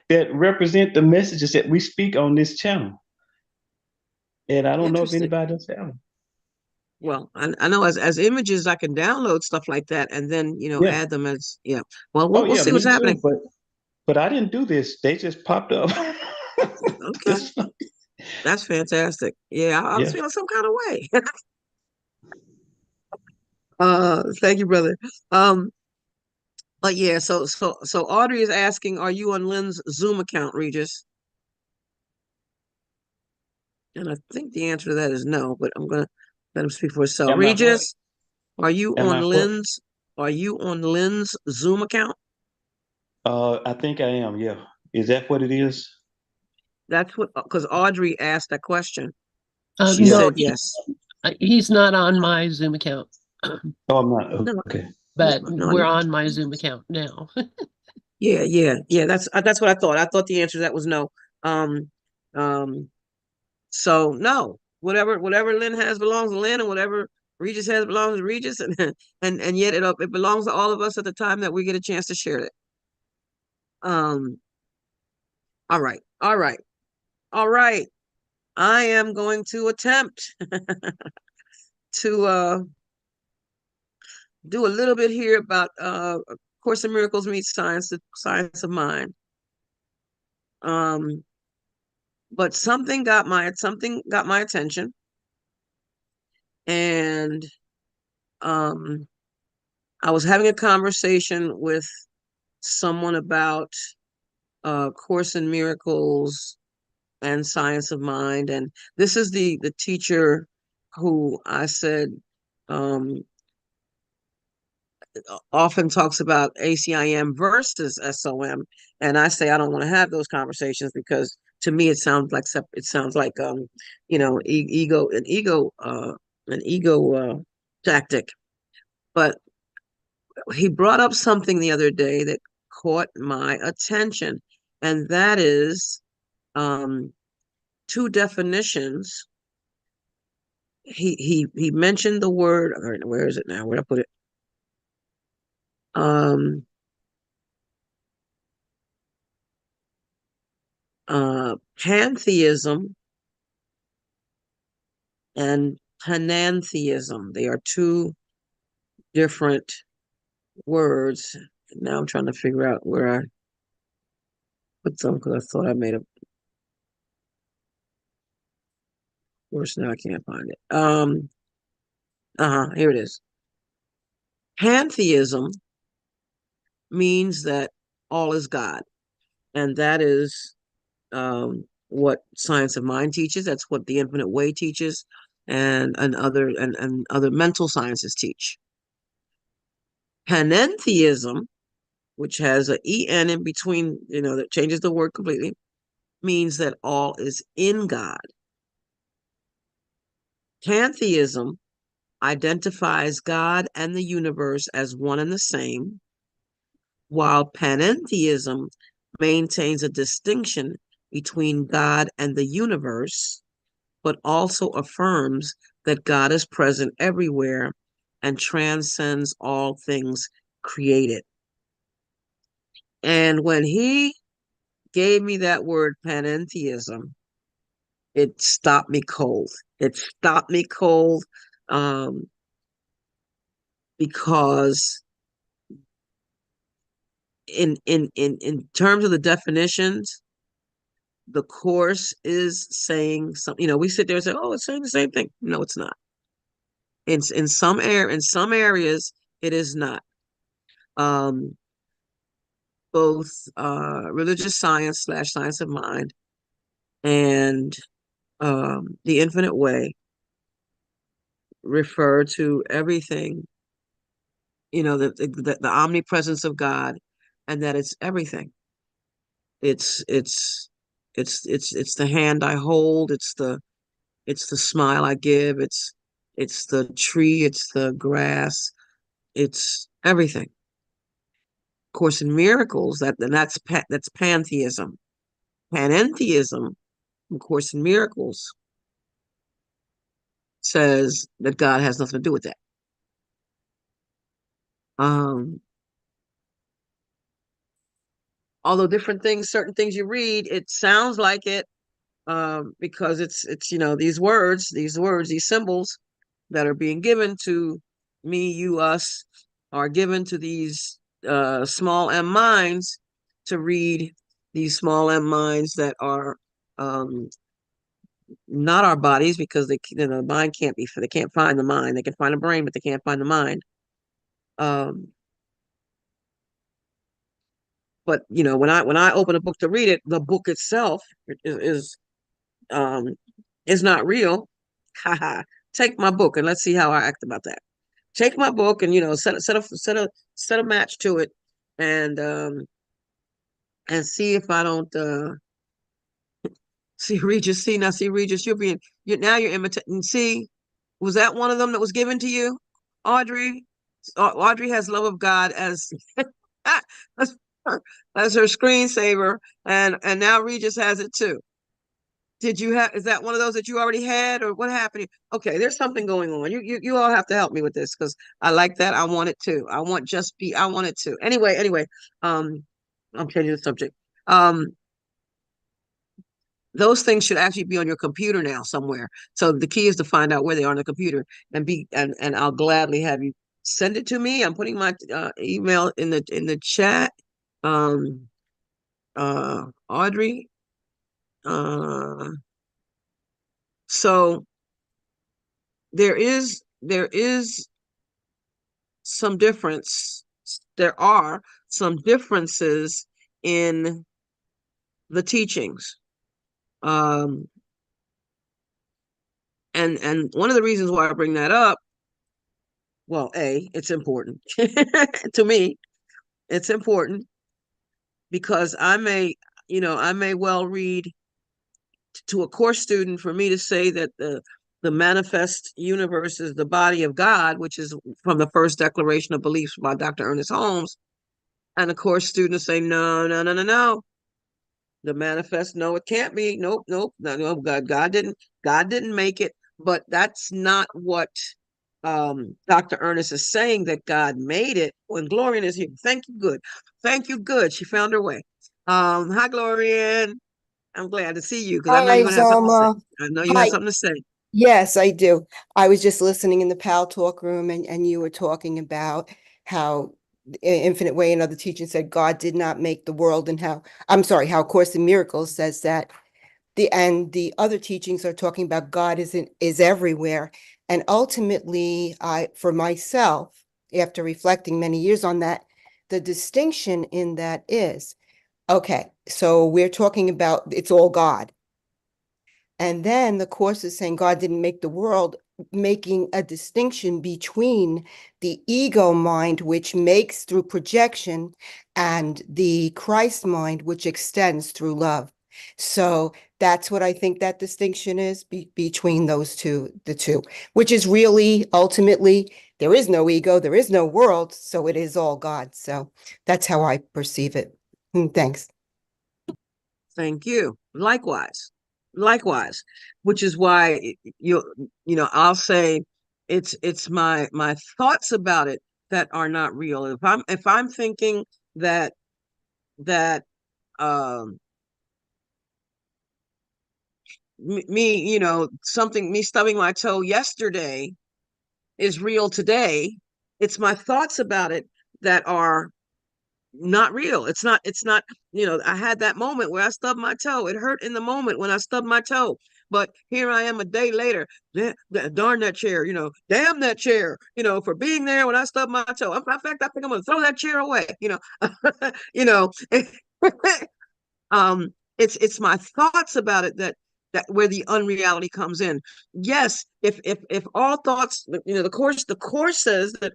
that represent the messages that we speak on this channel. And I don't know if Interesting. anybody does have them. Well, I know as images, I can download stuff like that and then, Yeah. add them as, yeah. Well, Oh we'll yeah, see what's me too. happening. But I didn't do this. They just popped up. Okay. This- That's fantastic. Yeah, I was yeah. feeling some kind of way. Thank you, brother. But yeah, so Audrey is asking, are you on Lynn's Zoom account, Regis? And I think the answer to that is no, but I'm gonna let him speak for himself. Am I what? Regis, are you Am on I what? Lynn's Zoom account? I think I am. Yeah. Is that what it is? That's what, because Audrey asked that question. She Yeah. No, said yes. he's not on my Zoom account, Oh, I'm not. No, Okay. but no, we're on my Zoom account now. yeah. That's what I thought. I thought the answer to that was no. Um, um, so no, whatever Lynn has belongs to Lynn, and whatever Regis has belongs to Regis, and and yet it belongs to all of us at the time that we get a chance to share it. Um, all right, all right, all right. I am going to attempt to do a little bit here about Course in Miracles meets Science, the Science of Mind. But something got my attention, and I was having a conversation with someone about Course in Miracles and Science of Mind, and this is the teacher who I said um, often talks about ACIM versus SOM, and I say I don't want to have those conversations because to me it sounds like ego an ego tactic. But he brought up something the other day that caught my attention, and that is two definitions. He mentioned the word. Where is it now? Where did I put it? Pantheism and panentheism. They are two different words. Now I'm trying to figure out where I put them because I thought I made a worse. Now I can't find it. Here it is. Pantheism means that all is God, and that is what Science of Mind teaches. That's what the Infinite Way teaches, and other mental sciences teach. Panentheism, which has a en in between, that changes the word completely, means that all is in God. Pantheism identifies God and the universe as one and the same, while panentheism maintains a distinction between God and the universe, but also affirms that God is present everywhere and transcends all things created. And when he gave me that word panentheism, it stopped me cold. It stopped me cold because in terms of the definitions, the course is saying something. We sit there and say, "Oh, it's saying the same thing." No, it's not. In some areas, it is not. Both religious science / science of mind and the infinite way refer to everything, the omnipresence of God, and that it's everything. It's It's the hand I hold. It's the smile I give. It's the tree. It's the grass. It's everything. Course in Miracles, that's pantheism. Panentheism, of Course in Miracles, says that God has nothing to do with that. Although different things, certain things you read, it sounds like it, because it's these words, these symbols that are being given to me, you, us, are given to these small m minds to read these small m minds that are not our bodies, because the mind can't be, they can't find the mind. They can find a brain, but they can't find the mind. But when I open a book to read it, the book itself is not real. Haha. Take my book and let's see how I act about that. Take my book and set a match to it, and see if I don't see Regis. See Regis, you're imitating. See, was that one of them that was given to you, Audrey? Audrey has love of God as as her screensaver, and now Regis has it too. Is that one of those that you already had, or what happened? Okay, there's something going on. You all have to help me with this, because I like that. I want it too. I want it too. Anyway, I'm changing the subject. Those things should actually be on your computer now somewhere. So the key is to find out where they are on the computer, and I'll gladly have you send it to me. I'm putting my email in the chat. Audrey. So there is some difference. There are some differences in the teachings. And one of the reasons why I bring that up, well, it's important to me. It's important because I may well read to a course student, for me to say that the manifest universe is the body of God, which is from the first Declaration of Beliefs by Dr. Ernest Holmes. And the course students say, no. The manifest, no, it can't be. Nope. No, God didn't make it. But that's not what Dr. Ernest is saying, that God made it. When Glorian is here, thank you, good. She found her way. Hi, Glorian. I'm glad to see you, because I know Hi, you're gonna have something to say. Zulma. I know you have Hi. something to say. Yes, I do. I was just listening in the PAL talk room, and you were talking about how Infinite Way and other teachers said God did not make the world, and how Course in Miracles says that the other teachings are talking about God is everywhere. And ultimately, for myself, after reflecting many years on that, the distinction in that is, okay, so we're talking about it's all God. And then the Course is saying God didn't make the world, making a distinction between the ego mind, which makes through projection, and the Christ mind, which extends through love. So that's what I think that distinction is between those two, which is really ultimately, there is no ego, there is no world, so it is all God. So that's how I perceive it. Thanks. Thank you. Likewise, which is why I'll say it's my thoughts about it that are not real. If I'm thinking that me stubbing my toe yesterday is real today, it's my thoughts about it that are not real. It's not, I had that moment where I stubbed my toe. It hurt in the moment when I stubbed my toe. But here I am a day later, darn that chair, damn that chair, for being there when I stubbed my toe. In fact, I think I'm going to throw that chair away, it's my thoughts about it that where the unreality comes in. Yes, if all thoughts, the course says that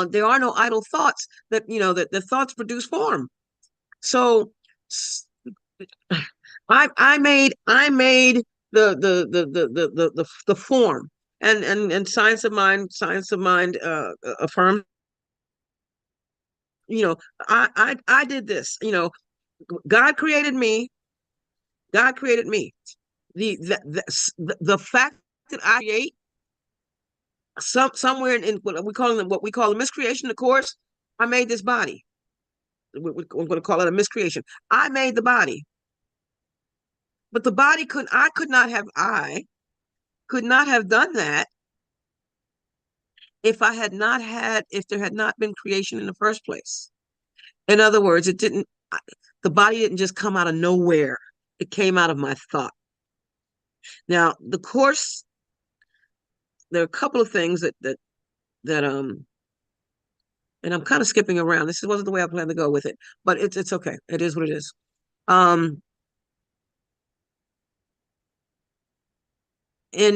there are no idle thoughts, that that the thoughts produce form. So I made the form, and science of mind affirms, I did this, God created me. God created me. The fact that I create somewhere in what we call a miscreation, of course, I made this body. We're going to call it a miscreation. I made the body, but the body I could not have done that if there had not been creation in the first place. In other words, the body didn't just come out of nowhere. It came out of my thought. Now, the course, there are a couple of things that and I'm kind of skipping around. This wasn't the way I planned to go with it, but it's okay. It is what it is. In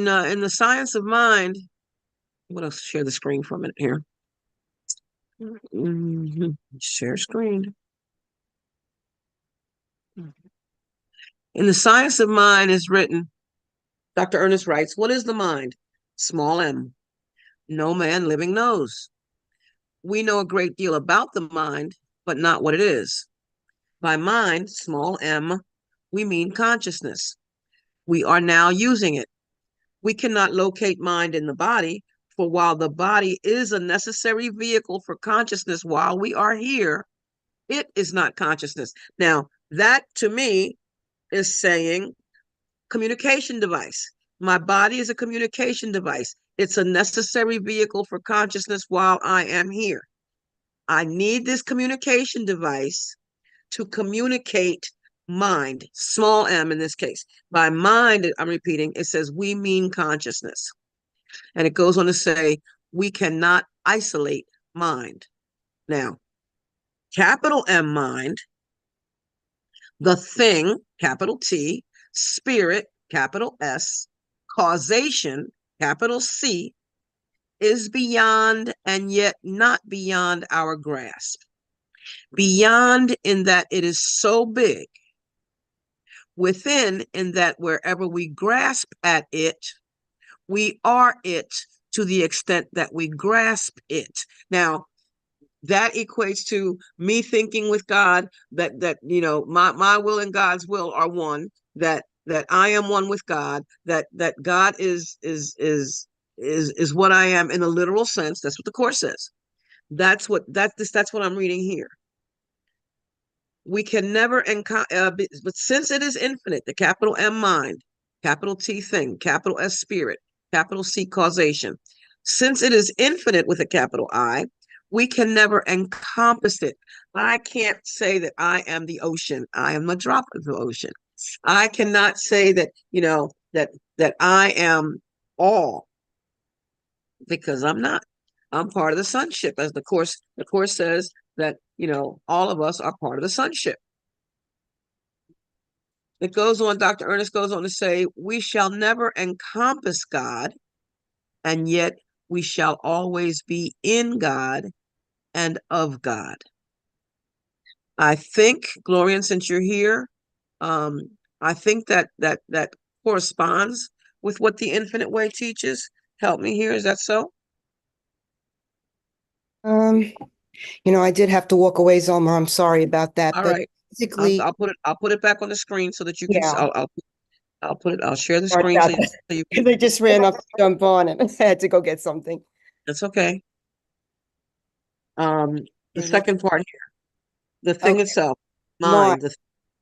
the science of mind, what else? Share the screen for a minute here. Share screen. In the science of mind is written, Dr. Ernest writes, what is the mind? Small m. No man living knows. We know a great deal about the mind, but not what it is. By mind, small m, we mean consciousness. We are now using it. We cannot locate mind in the body, for while the body is a necessary vehicle for consciousness while we are here, it is not consciousness. Now, that to me is saying communication device. My body is a communication device. It's a necessary vehicle for consciousness while I am here. I need this communication device to communicate mind, small m in this case. By mind, I'm repeating, it says we mean consciousness. And it goes on to say, we cannot isolate mind. Now, capital M mind, the thing, capital T, spirit, capital S, causation, capital C, is beyond and yet not beyond our grasp. Beyond in that it is so big. Within in that wherever we grasp at it, we are it to the extent that we grasp it. Now, that equates to me thinking with God that my will and God's will are one, that I am one with God, that God is what I am in a literal sense. That's what the Course says. That's what I'm reading here. We can never but since it is infinite, the capital M mind, capital T thing, capital S spirit, capital C causation. Since it is infinite with a capital I, we can never encompass it. I can't say that I am the ocean. I am a drop of the ocean. I cannot say that, that I am all, because I'm not. I'm part of the sonship, as the course says that, all of us are part of the sonship. It goes on, Dr. Ernest goes on to say, we shall never encompass God, and yet we shall always be in God and of God. I think, Glorian, since you're here, I think that corresponds with what the Infinite Way teaches. Help me here. Is that so? I did have to walk away, Zulma. I'm sorry about that. All But right. basically, I'll put it back on the screen so that you can. yeah. I'll share the Sorry screen about so that. you Because I just ran up to jump on and I had to go get something. That's okay. The Okay, second part here, the thing okay. itself, Mind, mind.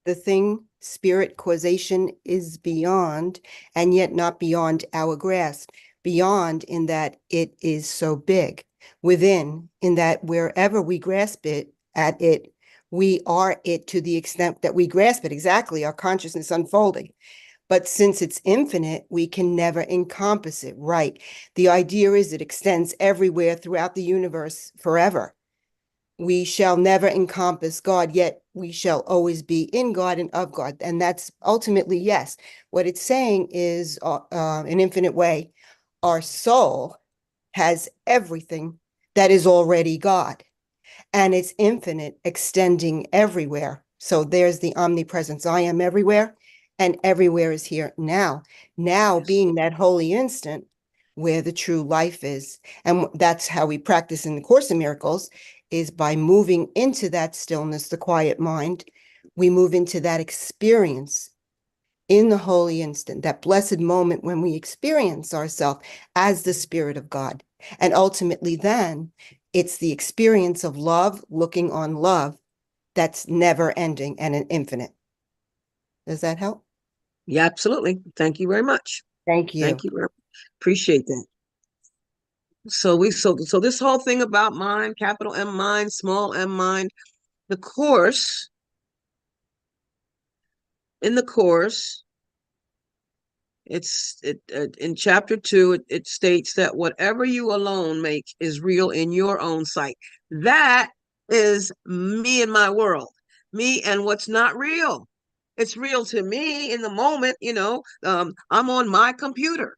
the thing, spirit, causation is beyond and yet not beyond our grasp. Beyond in that it is so big. Within in that wherever we grasp it at it, we are it to the extent that we grasp it. Exactly, our consciousness unfolding. But since it's infinite, we can never encompass it, right? The idea is it extends everywhere throughout the universe forever. We shall never encompass God, yet we shall always be in God and of God. And that's ultimately, yes. What it's saying is, an infinite way, our soul has everything that is already God. And it's infinite, extending everywhere. So there's the omnipresence. I am everywhere. and everywhere is here now. Now Yes. being that holy instant where the true life is. And that's how we practice in the Course in Miracles, is by moving into that stillness, the quiet mind. We move into that experience in the holy instant, that blessed moment when we experience ourselves as the Spirit of God. And ultimately then, it's the experience of love looking on love that's never ending and an infinite. Does that help? Yeah, absolutely. Thank you very much. Thank you. Thank you very much. Appreciate that. So this whole thing about mind, capital M mind, small m mind, the course, in the course, in chapter 2, it states that whatever you alone make is real in your own sight. That is me and my world, me and what's not real. It's real to me in the moment, I'm on my computer.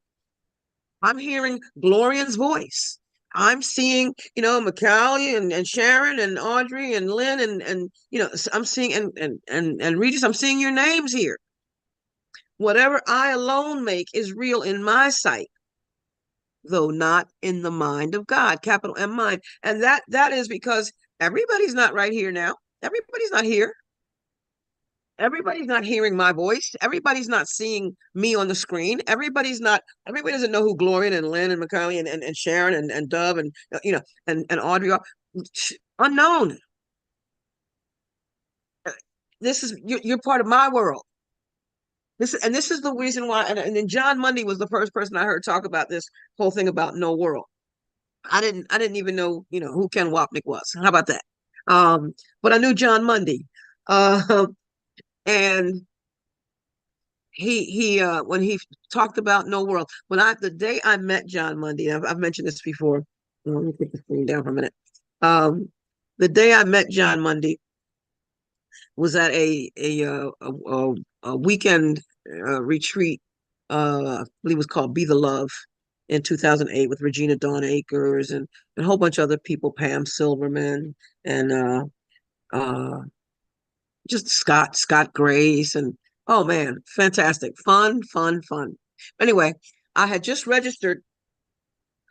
I'm hearing Gloria's voice. I'm seeing, Macaulay and Sharon and Audrey and Lynn and I'm seeing and Regis, I'm seeing your names here. Whatever I alone make is real in my sight, though not in the mind of God, capital M mind. And that is because everybody's not right here now. Everybody's not here. Everybody's not hearing my voice. Everybody's not seeing me on the screen. Everybody doesn't know who Gloria and Lynn and Macaulay and Sharon and Dove and and Audrey are. Unknown. This is you're part of my world. This is the reason why. And then John Mundy was the first person I heard talk about this whole thing about no world. I didn't even know who Ken Wapnick was. How about that? But I knew John Mundy, and he when he talked about no world, the day I met John Mundy, I've mentioned this before. Let me put the screen down for a minute. The day I met John Mundy was at a weekend retreat. I believe it was called Be the Love in 2008 with Regina Dawn Akers and a whole bunch of other people, Pam Silverman and just Scott Grace, and oh man, fantastic, fun. Anyway, I had just registered,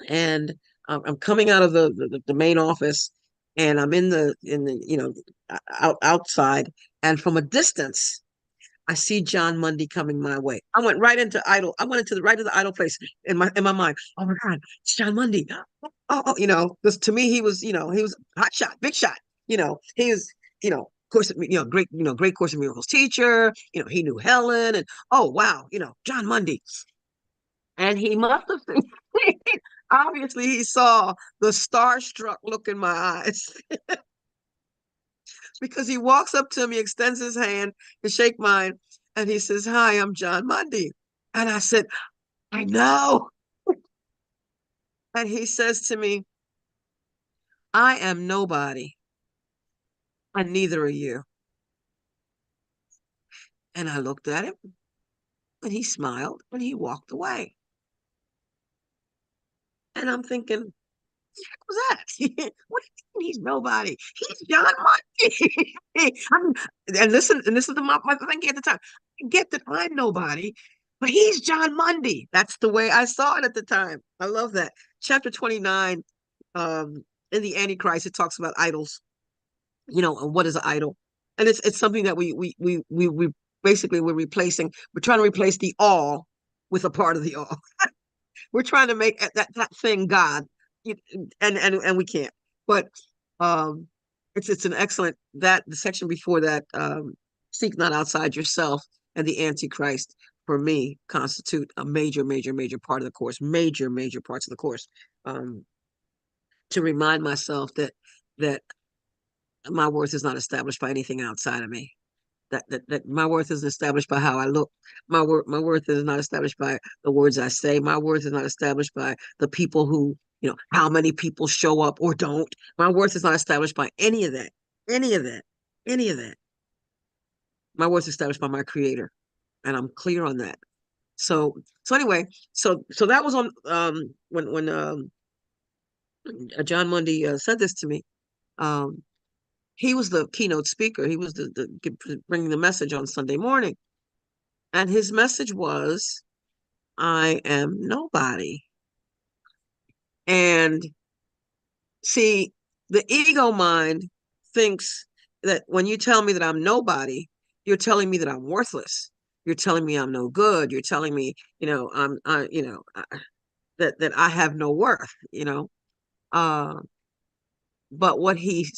and I'm coming out of the main office, and I'm in the outside, and from a distance I see John Mundy coming my way. I went right into Idol. I went into the right of the Idol place in my mind. Oh my God, it's John Mundy. Oh, because to me he was hot shot, big shot. He was, course, great Course in Miracles teacher. He knew Helen, and oh wow, John Mundy. And he must have seen, obviously he saw the starstruck look in my eyes. Because he walks up to me, extends his hand to shake mine, and he says, "Hi, I'm John Mundy." And I said, "I know." And he says to me, "I am nobody, and neither are you." And I looked at him, and he smiled, and he walked away. And I'm thinking, was that? What do you mean he's nobody? He's John Mundy. And this is my thinking at the time. I get that I'm nobody, but he's John Mundy. That's the way I saw it at the time. I love that. Chapter 29, in the Antichrist, it talks about idols. And what is an idol? And it's something that we basically we're replacing. We're trying to replace the all with a part of the all. We're trying to make that thing God, and we can't. But it's an excellent the section before that. Seek not outside yourself, and the Antichrist for me constitute a major part of the course. Major parts of the course. To remind myself that my worth is not established by anything outside of me. That my worth is established by how I look. My worth is not established by the words I say. My worth is not established by the people who, how many people show up or don't. My worth is not established by any of that. Any of that. My worth is established by my Creator, and I'm clear on that. So anyway, so that was on when John Mundy said this to me. He was the keynote speaker. He was the bringing the message on Sunday morning. And his message was, I am nobody. And see, the ego mind thinks that when you tell me that I'm nobody, you're telling me that I'm worthless. You're telling me I'm no good. You're telling me, that I have no worth, But what he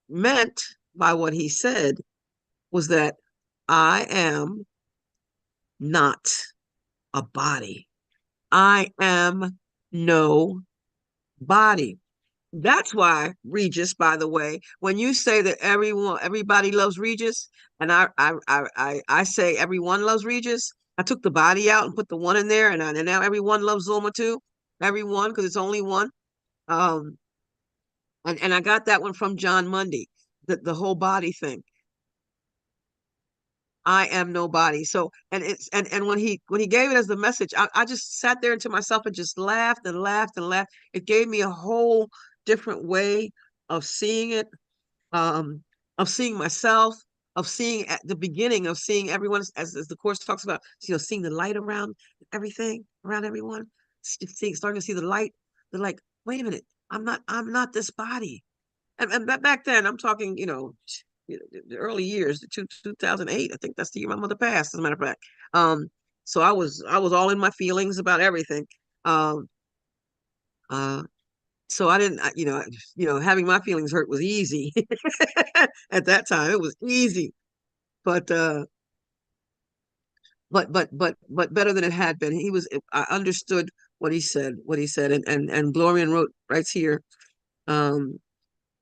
meant by what he said was that I am not a body. I am no body. That's why Regis, by the way, when you say that everybody loves Regis, and I say everyone loves Regis, I took the body out and put the one in there, and now everyone loves Zulma too. Everyone, because it's only one. Um, and I got that one from John Mundy, the whole body thing. I am nobody. So, and when he gave it as the message, I just sat there to myself and just laughed and laughed and laughed. It gave me a whole different way of seeing it, of seeing myself, of seeing at the beginning of seeing everyone, as the course talks about, seeing the light around everything, around everyone, starting to see the light. They're like, wait a minute, I'm not this body. And back then, I'm talking, the early years, the 2008. I think that's the year my mother passed, as a matter of fact. So I was all in my feelings about everything. Um, uh, so I didn't, having my feelings hurt was easy. At that time, it was easy. But but better than it had been. I understood what he said, and Glorian writes here. Um,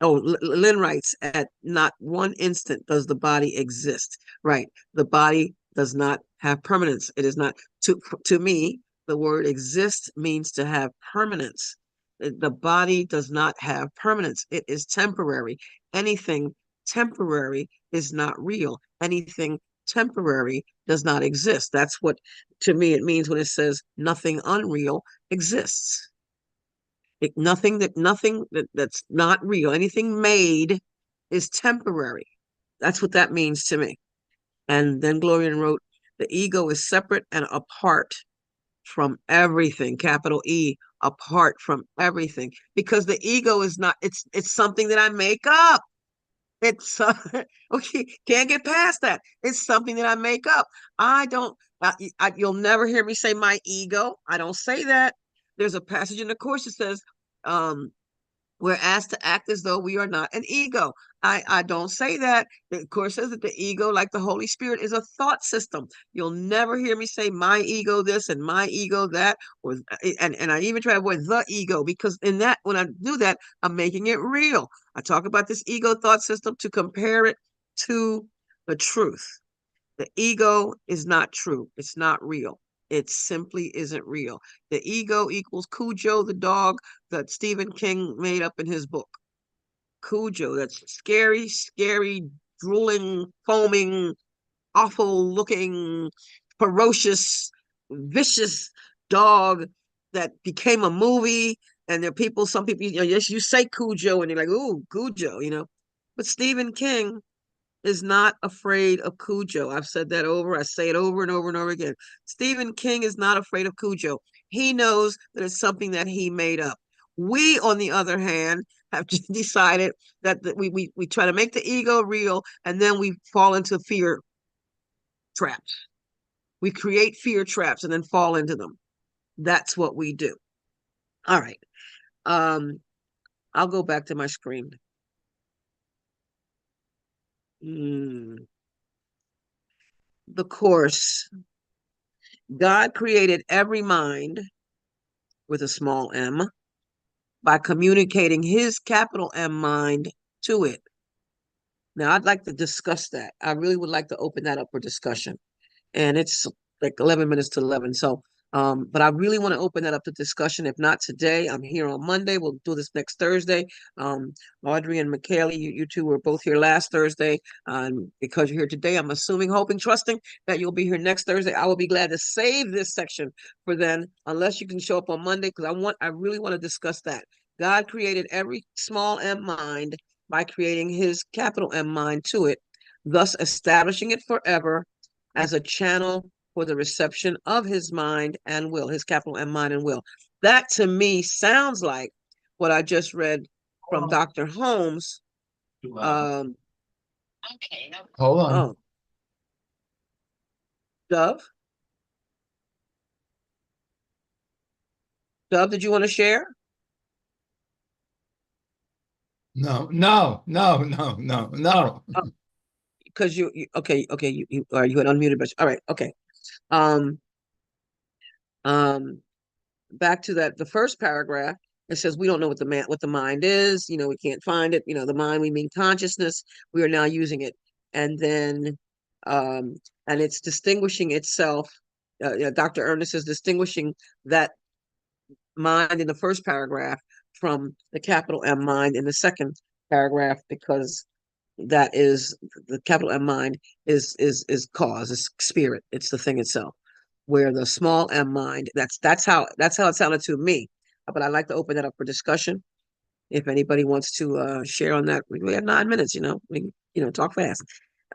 Oh, Lynn writes, at not one instant does the body exist. Right. The body does not have permanence. It is not, to me, the word exist means to have permanence. The body does not have permanence. It is temporary. Anything temporary is not real. Anything temporary does not exist. That's what, to me, it means when it says nothing unreal exists. Nothing that's not real, anything made is temporary. That's what that means to me. And then Glorian wrote, the ego is separate and apart from everything, capital E, apart from everything, because the ego is not, it's something that I make up. It's okay, can't get past that. It's something that I make up. I don't, you'll never hear me say my ego. I don't say that. There's a passage in the course that says, um, we're asked to act as though we are not an ego. I don't say that. The course says that the ego, like the Holy Spirit, is a thought system. You'll never hear me say my ego this and my ego that, and I even try to avoid the ego, because in that, when I do that, I'm making it real. I talk about this ego thought system to compare it to the truth. The ego is not true. It's not real. It simply isn't real. The ego equals Cujo, the dog that Stephen King made up in his book. Cujo, that's scary, scary, drooling, foaming, awful looking, ferocious, vicious dog that became a movie. And there are people, some people, yes, you say Cujo and you're like, ooh, Cujo, But Stephen King is not afraid of Cujo. I've said that I say it over and over and over again. Stephen King is not afraid of Cujo. He knows that it's something that he made up. We, on the other hand, have decided that we try to make the ego real, and then we fall into fear traps. We create fear traps and then fall into them. That's what we do. All right. I'll go back to my screen. The course. God created every mind with a small m by communicating his capital M mind to it. Now, I'd like to discuss that. I really would like to open that up for discussion. And it's like 11 minutes to 11. So, but I really want to open that up to discussion. If not today, I'm here on Monday. We'll do this next Thursday. Audrey and Michaeli, you two were both here last Thursday. Because you're here today, I'm assuming, hoping, trusting that you'll be here next Thursday. I will be glad to save this section for then, unless you can show up on Monday, because I really want to discuss that. God created every small m mind by creating his capital M mind to it, thus establishing it forever as a channel for the reception of his mind and will, his capital M mind and will. That to me sounds like what I just read from Dr. Holmes. Hold on. Oh, Dove? Dove, did you want to share? No. Because you okay, you are you had unmuted, but all right, okay. Um, back to that, the first paragraph, it says we don't know what the mind is, we can't find it, the mind, we mean consciousness, we are now using it. And then and it's distinguishing itself, Dr. Ernest is distinguishing that mind in the first paragraph from the capital M mind in the second paragraph, because that is the capital M mind is cause, is spirit, it's the thing itself. Where the small M mind, that's how it sounded to me. But I'd like to open that up for discussion. If anybody wants to share on that, we have 9 minutes. We talk fast.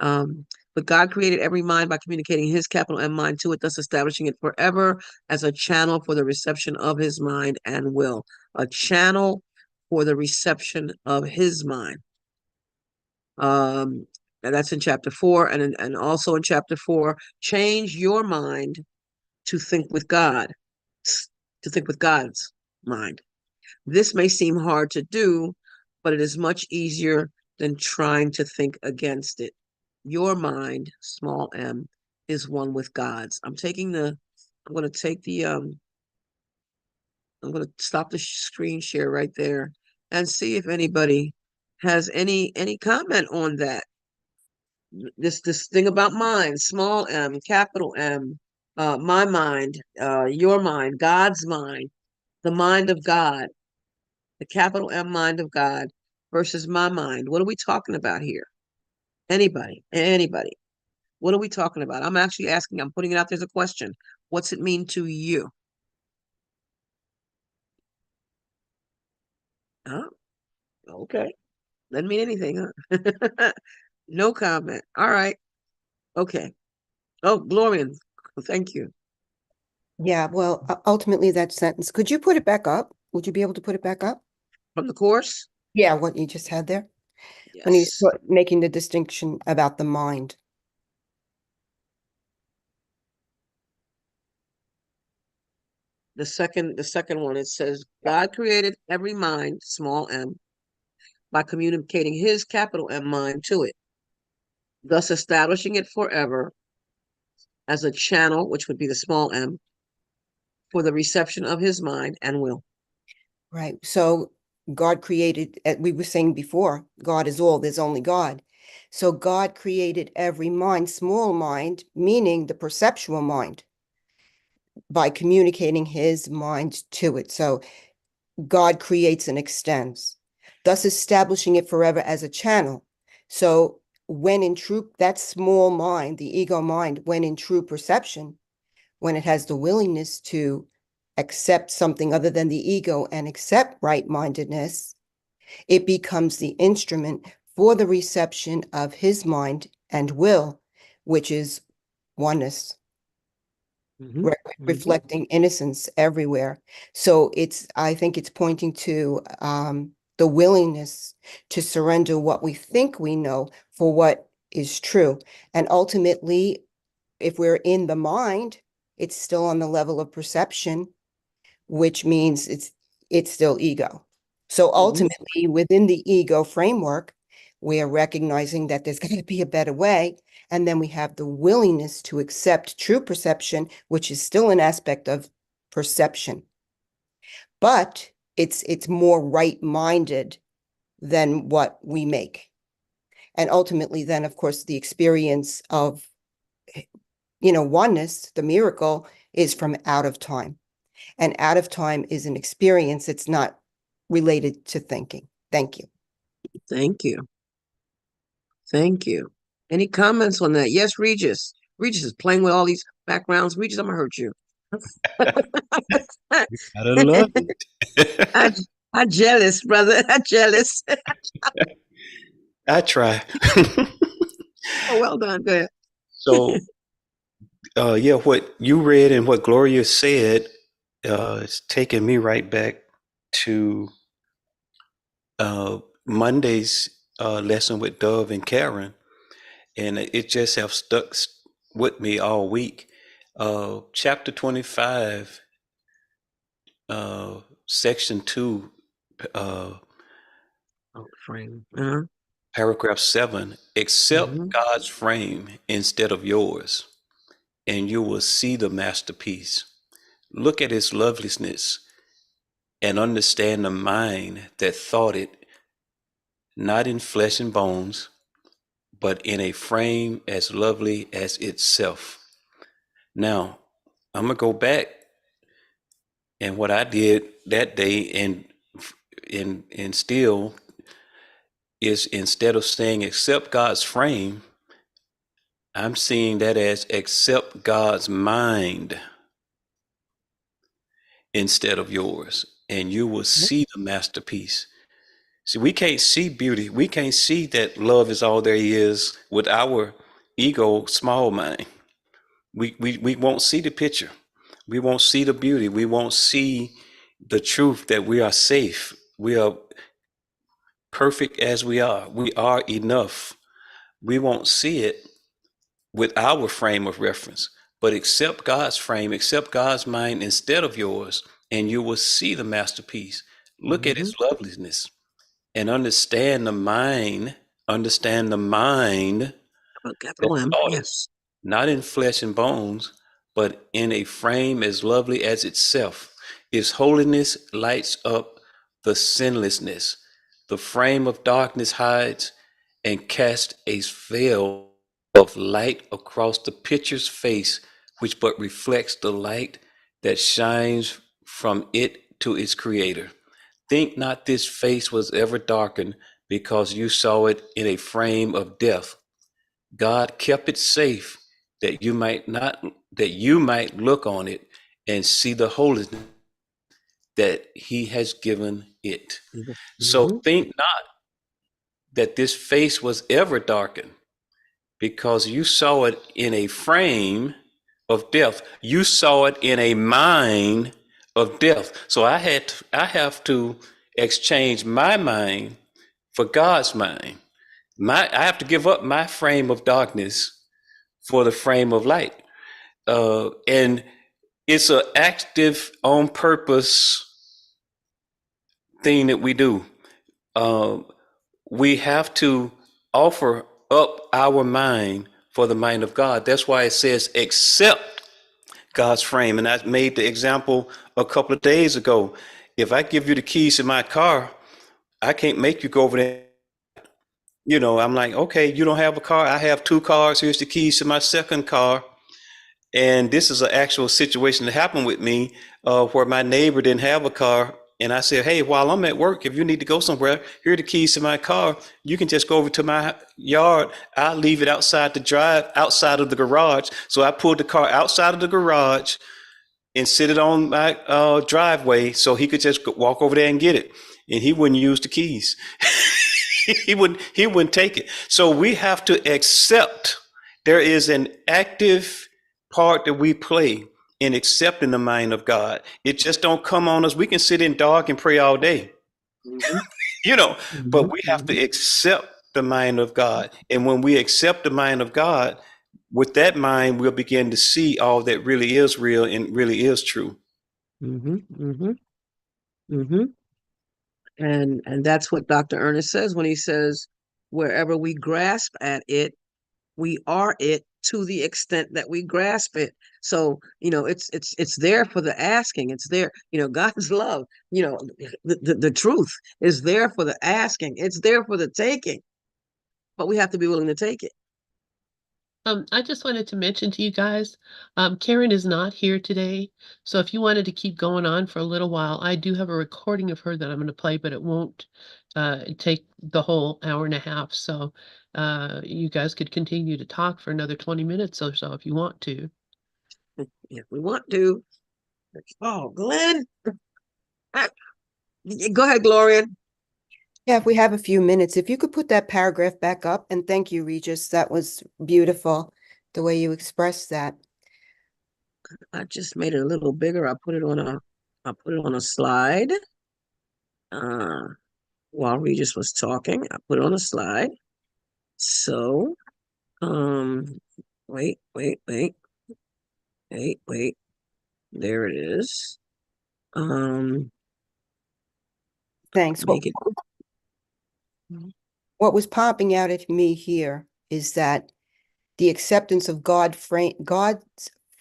But God created every mind by communicating his capital M mind to it, thus establishing it forever as a channel for the reception of his mind and will. A channel for the reception of his mind. And that's in chapter 4, and also in chapter 4, change your mind to think with God, to think with God's mind. This may seem hard to do, but it is much easier than trying to think against it. Your mind, small m, is one with God's. I'm going to stop the screen share right there and see if anybody has any comment on that. This thing about mind, small m, capital M, my mind, your mind, God's mind, the mind of God, the capital M mind of God versus my mind. What are we talking about here? Anybody? What are we talking about? I'm actually asking, I'm putting it out there as a question. What's it mean to you? Oh, okay. Doesn't mean anything, huh? No comment. All right. Okay. Oh, Glorian, thank you. Yeah, well, ultimately that sentence, could you put it back up? Would you be able to put it back up? From the course? Yeah, what you just had there? When he's Yes. making the distinction about the mind. The second one, it says, God created every mind, small m, by communicating his capital M mind to it, thus establishing it forever as a channel, which would be the small m, for the reception of his mind and will. Right. So God created, we were saying before, God is all, there's only God. So God created every mind, small mind, meaning the perceptual mind, by communicating his mind to it. So God creates and extends, thus establishing it forever as a channel. So when in true, that small mind, the ego mind, when in true perception, when it has the willingness to accept something other than the ego and accept right-mindedness, it becomes the instrument for the reception of his mind and will, which is oneness. Reflecting innocence everywhere. So I think it's pointing to the willingness to surrender what we think we know for what is true. And ultimately, if we're in the mind, it's still on the level of perception, which means it's still ego. So ultimately, within the ego framework, we are recognizing that there's going to be a better way. And then we have the willingness to accept true perception, which is still an aspect of perception. But it's more right-minded than what we make. And ultimately, then, of course, the experience of, oneness, the miracle, is from out of time. And out of time is an experience. It's not related to thinking. Thank you. Thank you. Thank you. Any comments on that? Yes, Regis. Regis is playing with all these backgrounds. Regis, I'm gonna hurt you. I love it. I'm jealous, brother. I'm jealous. I try. Oh, well done. Go ahead. So Yeah, what you read and what Gloria said, it's taking me right back to Monday's lesson with Dove and Karen, and it just have stuck with me all week. Chapter 25, section 2, frame. paragraph 7, accept Mhm. God's frame instead of yours, and you will see the masterpiece. Look at its loveliness and understand the mind that thought it, not in flesh and bones, but in a frame as lovely as itself. Now, I'm going to go back and what I did that day and still is, instead of saying accept God's frame, I'm seeing that as accept God's mind instead of yours, and you will see the masterpiece. See, we can't see beauty. We can't see that love is all there is with our ego, small mind. We won't see the picture. We won't see the beauty. We won't see the truth that we are safe. We are perfect as we are. We are enough. We won't see it with our frame of reference, but accept God's frame, accept God's mind instead of yours, and you will see the masterpiece. Look at its loveliness and understand the mind that Capital M. thought it, Yes. not in flesh and bones, but in a frame as lovely as itself. Its holiness lights up the sinlessness. The frame of darkness hides and casts a veil of light across the picture's face, which but reflects the light that shines from it to its creator. Think not this face was ever darkened because you saw it in a frame of death. God kept it safe that you might look on it and see the holiness that he has given it. So think not that this face was ever darkened because you saw it in a frame of death. You saw it in a mind of death. So I have to exchange my mind for God's mind. I have to give up my frame of darkness for the frame of light. And it's an active, on purpose thing that we do. We have to offer up our mind for the mind of God. That's why it says accept God's frame. And I made the example a couple of days ago. If I give you the keys to my car, I can't make you go over there. I'm like, okay, you don't have a car. I have 2 cars. Here's the keys to my second car. And this is an actual situation that happened with me where my neighbor didn't have a car. And I said, hey, while I'm at work, if you need to go somewhere, here are the keys to my car. You can just go over to my yard. I'll leave it outside of the garage. So I pulled the car outside of the garage and sit it on my driveway so he could just walk over there and get it. And he wouldn't use the keys. He wouldn't take it. So we have to accept there is an active part that we play in accepting the mind of God. It just don't come on us. We can sit in dark and pray all day, but we have to accept the mind of God. And when we accept the mind of God, with that mind, we'll begin to see all that really is real and really is true. And that's what Dr. Ernest says when he says, wherever we grasp at it, we are it to the extent that we grasp it. So, it's there for the asking. It's there, God's love, the truth is there for the asking. It's there for the taking, but we have to be willing to take it. I just wanted to mention to you guys, Karen is not here today. So if you wanted to keep going on for a little while, I do have a recording of her that I'm going to play, but it won't take the whole hour and a half. So you guys could continue to talk for another 20 minutes or so if you want to. If we want to. Oh, Glenn. Go ahead, Gloria. Yeah, if we have a few minutes, if you could put that paragraph back up, and thank you, Regis. That was beautiful, the way you expressed that. I just made it a little bigger. I put it on a slide. While Regis was talking, I put it on a slide. So, um, wait. There it is. Thanks. Make it. What was popping out at me here is that the acceptance of God's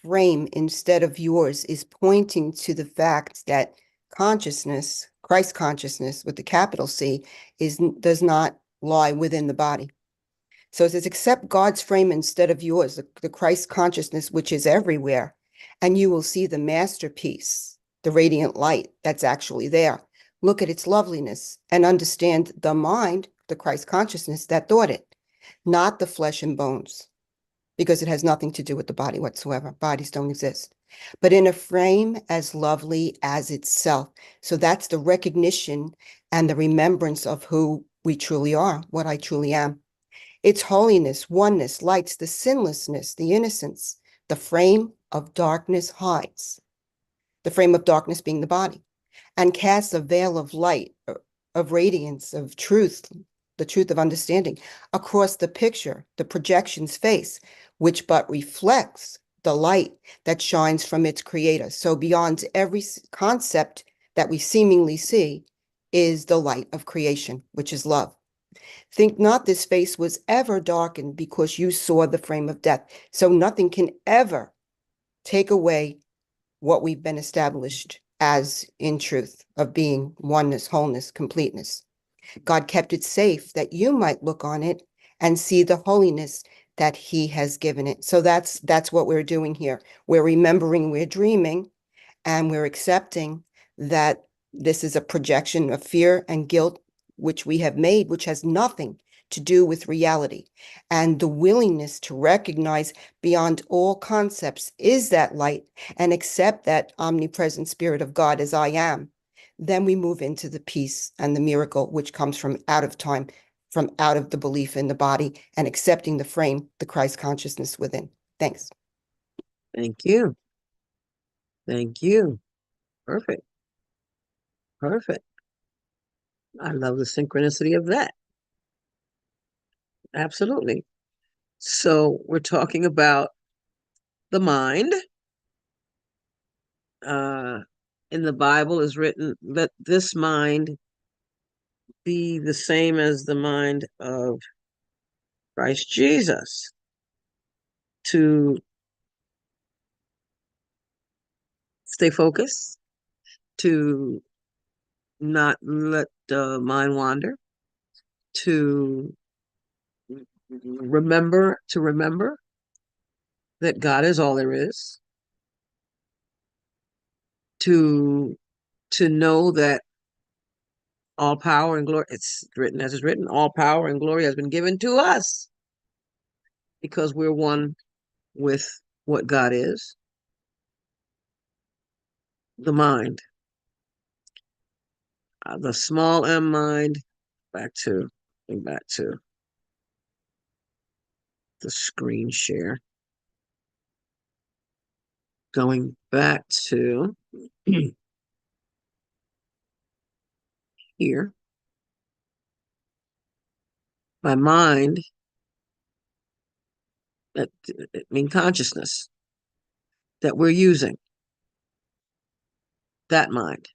frame instead of yours is pointing to the fact that consciousness, Christ consciousness with the capital C, does not lie within the body. So it says, accept God's frame instead of yours, the Christ consciousness, which is everywhere, and you will see the masterpiece, the radiant light that's actually there. Look at its loveliness and understand the mind, the Christ consciousness that thought it, not the flesh and bones, because it has nothing to do with the body whatsoever. Bodies don't exist. But in a frame as lovely as itself. So that's the recognition and the remembrance of who we truly are, what I truly am. Its holiness, oneness, lights the sinlessness, the innocence, the frame of darkness hides. The frame of darkness being the body, and casts a veil of light, of radiance, of truth, the truth of understanding across the picture, the projection's face, which but reflects the light that shines from its creator. So beyond every concept that we seemingly see is the light of creation, which is love. Think not this face was ever darkened because you saw the frame of death. So nothing can ever take away what we've been established as in truth of being oneness, wholeness, completeness. God kept it safe that you might look on it and see the holiness that he has given it. So that's what we're doing here. We're remembering, we're dreaming, and we're accepting that this is a projection of fear and guilt which we have made, which has nothing to do with reality. And the willingness to recognize beyond all concepts is that light and accept that omnipresent spirit of God as I am. Then we move into the peace and the miracle, which comes from out of time, from out of the belief in the body and accepting the frame, the Christ consciousness within. Thanks. Thank you. Thank you. Perfect. Perfect. I love the synchronicity of that. Absolutely. So we're talking about the mind. In the Bible is written, let this mind be the same as the mind of Christ Jesus. To stay focused, to not let the mind wander, to remember that God is all there is, to know that all power and glory, it's written as it's written, all power and glory has been given to us because we're one with what God is. The mind, the small m mind, back to the screen share. Going back to here. My mind, that mean consciousness that we're using, that mind.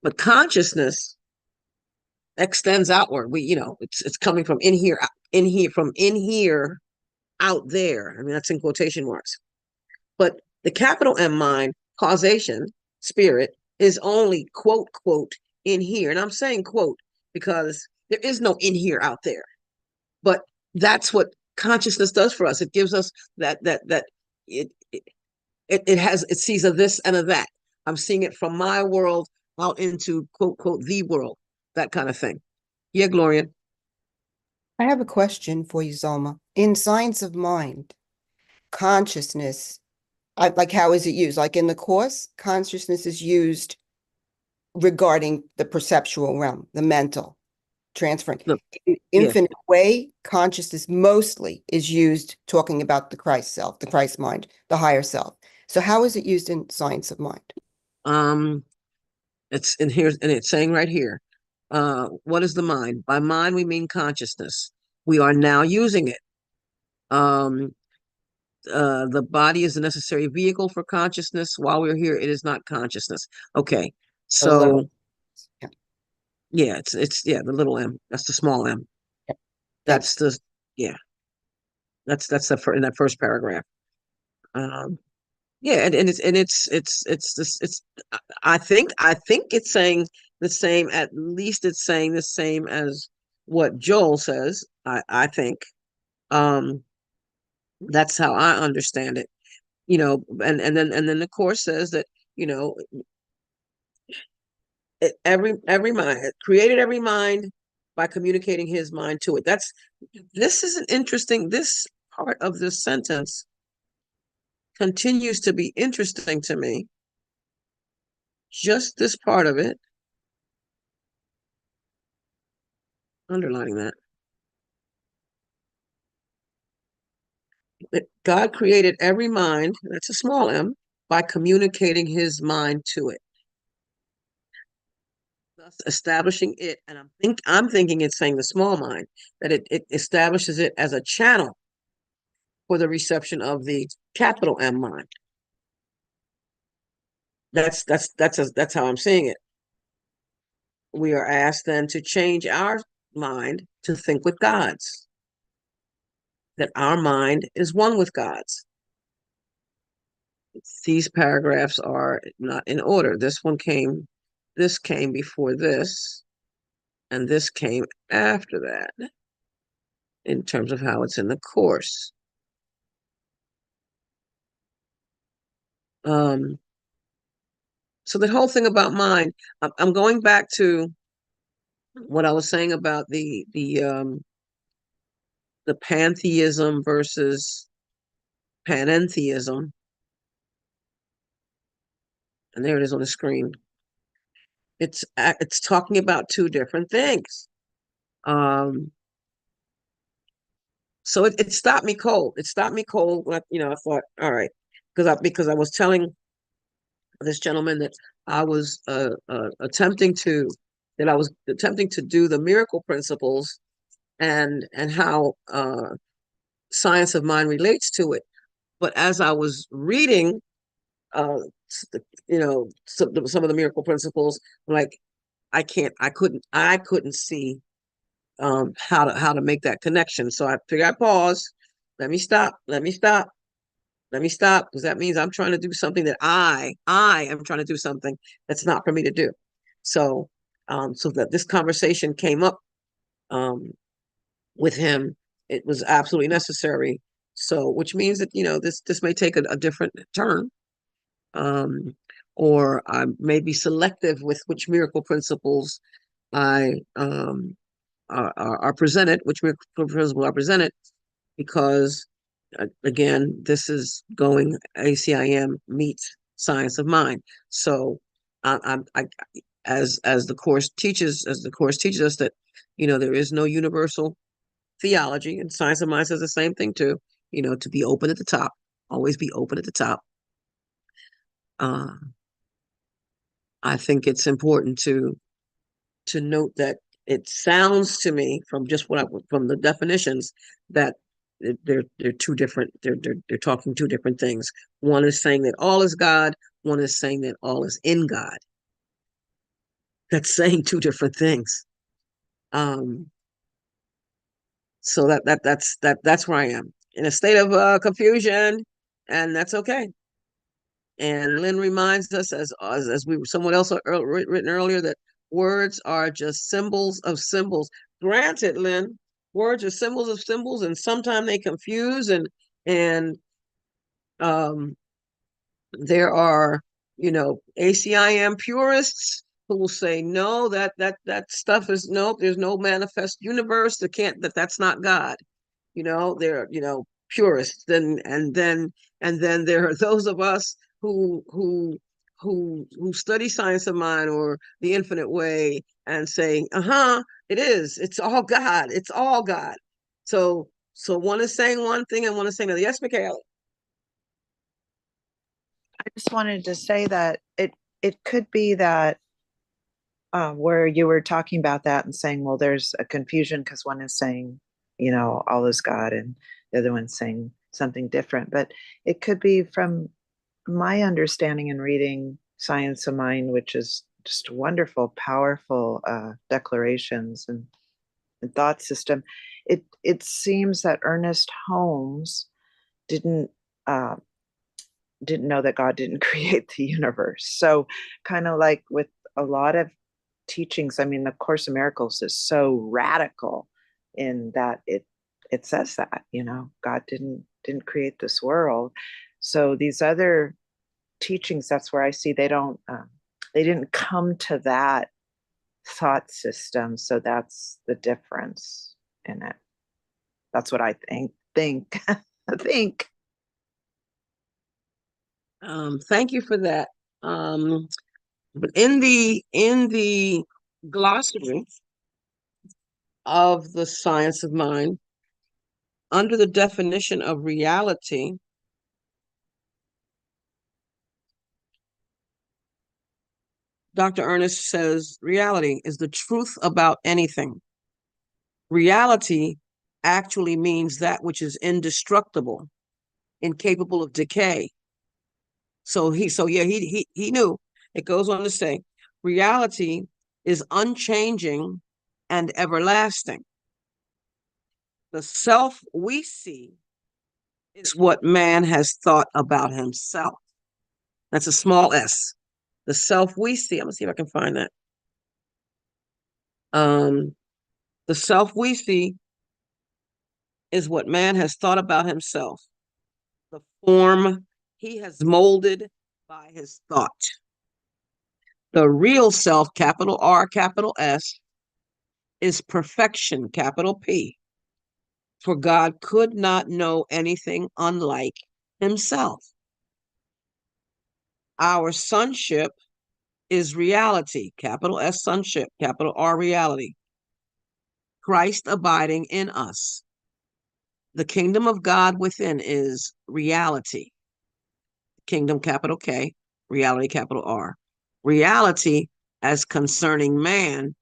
But consciousness extends outward. It's coming from in here, from in here out there. I mean, that's in quotation marks. But the capital M mind, causation, spirit, is only quote in here. And I'm saying quote because there is no in here out there. But that's what consciousness does for us. It gives us that it sees a this and a that. I'm seeing it from my world out into quote the world, that kind of thing. Yeah, Gloria. I have a question for you, Zulma. In science of mind, consciousness, like how is it used? Like in the course, consciousness is used regarding the perceptual realm, the mental, transferring. In infinite way, consciousness mostly is used talking about the Christ self, the Christ mind, the higher self. So how is it used in science of mind? It's in here, and it's saying right here, what is the mind? By mind, we mean consciousness. We are now using it. The body is a necessary vehicle for consciousness. While we're here, it is not consciousness. Okay, A little. so Yeah. yeah, it's yeah, the little m. That's the small m. Yeah. That's the yeah. That's the in that first paragraph. Um, yeah, and it's this it's. I think it's saying the same. At least it's saying the same as what Joel says. I think. Um, that's how I understand it. And then the course says that you know every mind created every mind by communicating his mind to it. This is an interesting. This part of this sentence continues to be interesting to me. Just this part of it, underlining that. God created every mind, that's a small m, by communicating his mind to it, thus establishing it. And I'm thinking it's saying the small mind, that it establishes it as a channel for the reception of the capital M mind. That's how I'm seeing it. We are asked then to change our mind to think with God's, that our mind is one with God's. These paragraphs are not in order. This came before this, and this came after that in terms of how it's in the course. So the whole thing about mind, I'm going back to what I was saying about the pantheism versus panentheism. And there it is on the screen. It's talking about two different things. So it stopped me cold. It stopped me cold when I thought, all right, because I was telling this gentleman that I was attempting to do the miracle principles and how science of mind relates to it. But as I was reading, some of the miracle principles, like I couldn't see how to make that connection. So I figured I pause. Let me stop, because that means I'm trying to do something that I am trying to do something that's not for me to do. So so that this conversation came up with him, it was absolutely necessary. So which means that this may take a different turn, or I may be selective with which miracle principles I are presented, which miracle principles are presented, because again, this is going ACIM meets science of mind. So I as the course teaches us that there is no universal theology, and science of mind says the same thing too. To be open at the top, always be open at the top. I think it's important to note that it sounds to me from from the definitions that they're two different. They're talking two different things. One is saying that all is God. One is saying that all is in God. That's saying two different things. So that's where I am, in a state of confusion, and that's okay. And Lynn reminds us, as someone else written earlier, that words are just symbols of symbols. Granted, Lynn, words are symbols of symbols, and sometimes they confuse, and there are ACIM purists who will say no, that stuff is nope. There's no manifest universe. That's not God. They're purists. And then there are those of us who study science of mind or the infinite way and saying, it is. It's all God. It's all God. So one is saying one thing and one is saying another. Yes, Michaela. I just wanted to say that it could be that where you were talking about that and saying, well, there's a confusion because one is saying, all is God, and the other one's saying something different. But it could be from my understanding and reading Science of Mind, which is just wonderful, powerful declarations and thought system. It seems that Ernest Holmes didn't uh, didn't know that God didn't create the universe. So kind of like with a lot of teachings, I mean, the Course of Miracles is so radical in that it says that, God didn't create this world. So these other teachings, that's where I see they didn't come to that thought system. So that's the difference in it. That's what I think. I think. Thank you for that. But in the glossary of the Science of Mind, under the definition of reality, Dr. Ernest says reality is the truth about anything. Reality actually means that which is indestructible, incapable of decay. So he knew. It goes on to say, reality is unchanging and everlasting. The self we see is what man has thought about himself. That's a small s. The self we see. I'm gonna see if I can find that. The self we see is what man has thought about himself. The form he has molded by his thought. The real self, capital R, capital S, is perfection, capital P. For God could not know anything unlike himself. Our sonship is reality, capital S, sonship, capital R, reality. Christ abiding in us. The kingdom of God within is reality. Kingdom, capital K, reality, capital R. Reality, as concerning man,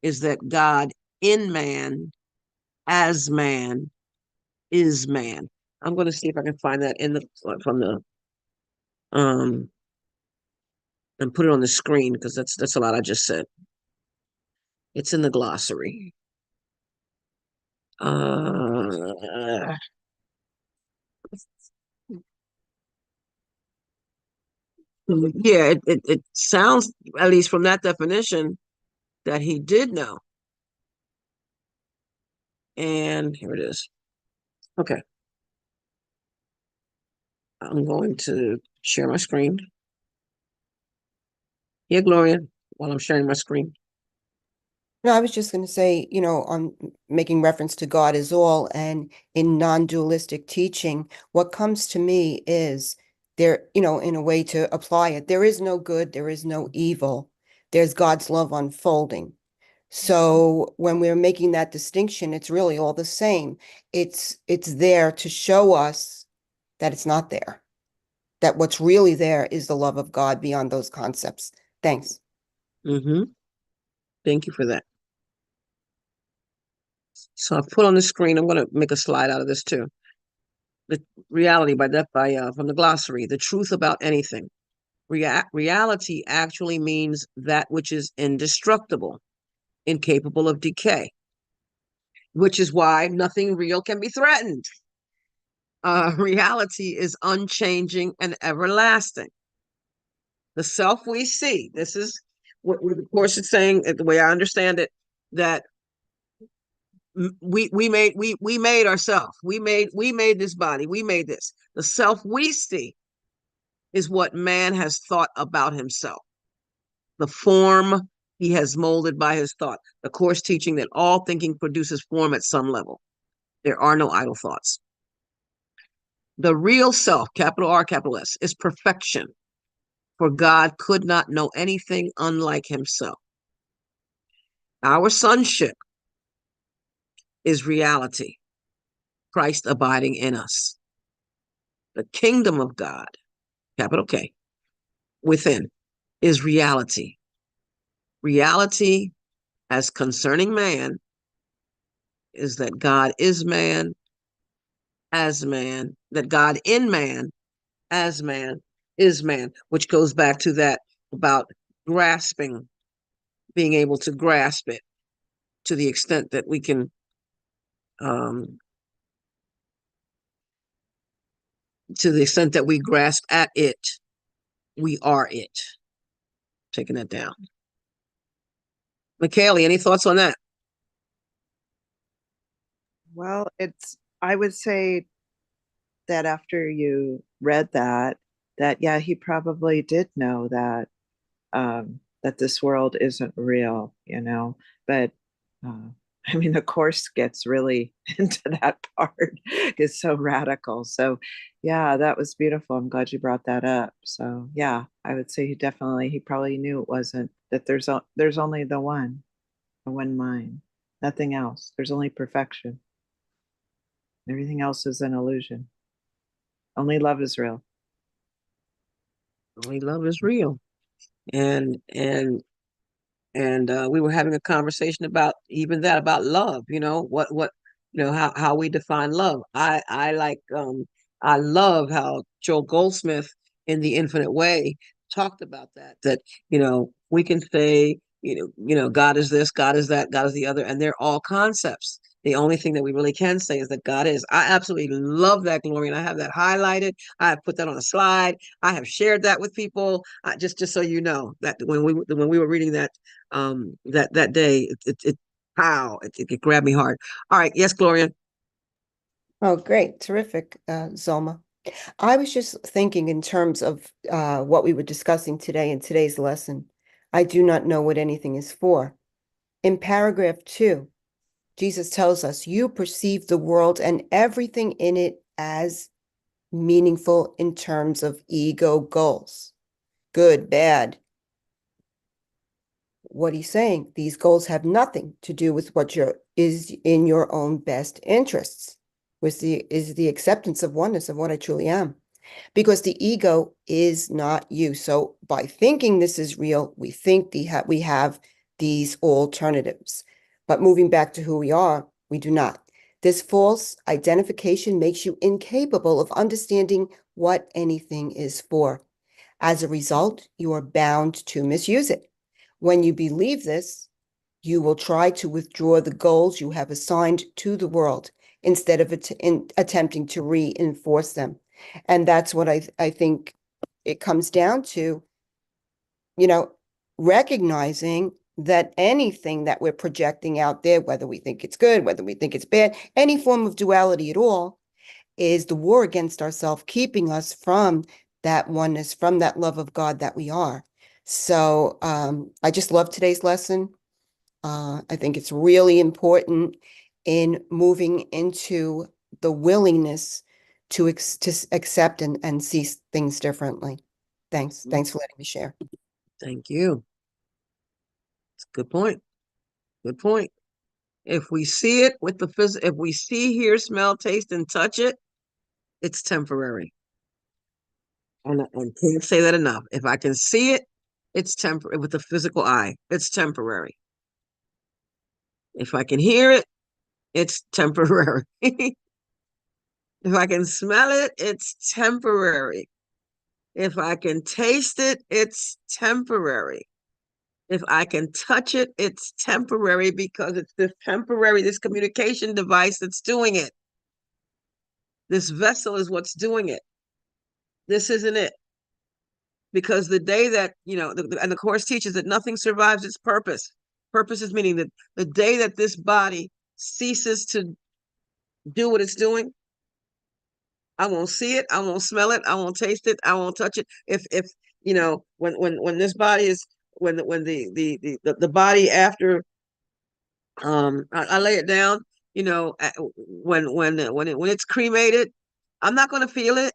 is that God in man, as man, is man. I'm going to see if I can find that from the and put it on the screen, because that's a lot I just said. It's in the glossary. Yeah, it sounds, at least from that definition, that he did know. And here it is. Okay. I'm going to share my screen. Yeah, Gloria, while I'm sharing my screen. No, I was just going to say, on making reference to God is all, and in non-dualistic teaching, what comes to me is there, in a way to apply it, there is no good, there is no evil. There's God's love unfolding. So when we're making that distinction, it's really all the same. It's there to show us that it's not there, that what's really there is the love of God beyond those concepts. Thanks. Thank you for that. So I've put on the screen, I'm going to make a slide out of this too. The reality from the glossary, the truth about anything. Reality actually means that which is indestructible, incapable of decay, which is why nothing real can be threatened. Reality is unchanging and everlasting. The self we see, this is what the Course is saying, the way I understand it, that we made ourselves. We made this body. We made this. The self we see is what man has thought about himself. The form he has molded by his thought. The Course teaching that all thinking produces form at some level. There are no idle thoughts. The real self, capital R, capital S, is perfection. For God could not know anything unlike himself. Our sonship is reality. Christ abiding in us. The kingdom of God, capital K, within is reality. Reality as concerning man is that God is man as man, that God in man as man is man, which goes back to that about grasping, being able to grasp it to the extent that we can to the extent that we grasp at it, we are it. Taking that down. Michaeli, any thoughts on that? Well, I would say that after you read that, yeah, he probably did know that this world isn't real, but uh, I mean, the course gets really into that part. It's so radical. So, yeah, that was beautiful. I'm glad you brought that up. So, yeah, I would say he probably knew it wasn't that there's only the one mind, nothing else. There's only perfection. Everything else is an illusion. Only love is real. Only love is real. And we were having a conversation about even that, about love, what how we define love. I love how Joel Goldsmith in The Infinite Way talked about that we can say God is this, God is that, God is the other, and they're all concepts. The only thing that we really can say is that God is. I absolutely love that, Gloria, and I have that highlighted. I have put that on a slide. I have shared that with people. Just so you know that when we were reading that that day, it grabbed me hard. All right, yes, Gloria. Oh, great. Terrific, Zulma. I was just thinking in terms of what we were discussing today in today's lesson. I do not know what anything is for. In paragraph 2, Jesus tells us, you perceive the world and everything in it as meaningful in terms of ego goals. Good, bad. What he's saying, these goals have nothing to do with what is in your own best interests, which is the acceptance of oneness of what I truly am. Because the ego is not you. So by thinking this is real, we think we have these alternatives. But moving back to who we are, we do not. This false identification makes you incapable of understanding what anything is for. As a result, you are bound to misuse it. When you believe this, you will try to withdraw the goals you have assigned to the world instead of attempting to reinforce them. And that's what I think it comes down to, recognizing that anything that we're projecting out there, whether we think it's good, whether we think it's bad, any form of duality at all, is the war against ourselves, keeping us from that oneness, from that love of God that we are. So I just love today's lesson. I think it's really important in moving into the willingness to accept and see things differently. Thanks. Thanks for letting me share. Thank you. It's a good point. Good point. If we see it with the if we see, hear, smell, taste, and touch it, it's temporary. And can't say that enough. If I can see it, it's temporary. With the physical eye, it's temporary. If I can hear it, it's temporary. If I can smell it, it's temporary. If I can taste it, it's temporary. If I can touch it, it's temporary, because it's this communication device that's doing it. This vessel is what's doing it. This isn't it. Because the day that, and the Course teaches that nothing survives its purpose. Purpose is meaning that the day that this body ceases to do what it's doing, I won't see it, I won't smell it, I won't taste it, I won't touch it. If when this body is, when the body after I lay it down, when it's cremated, I'm not going to feel it.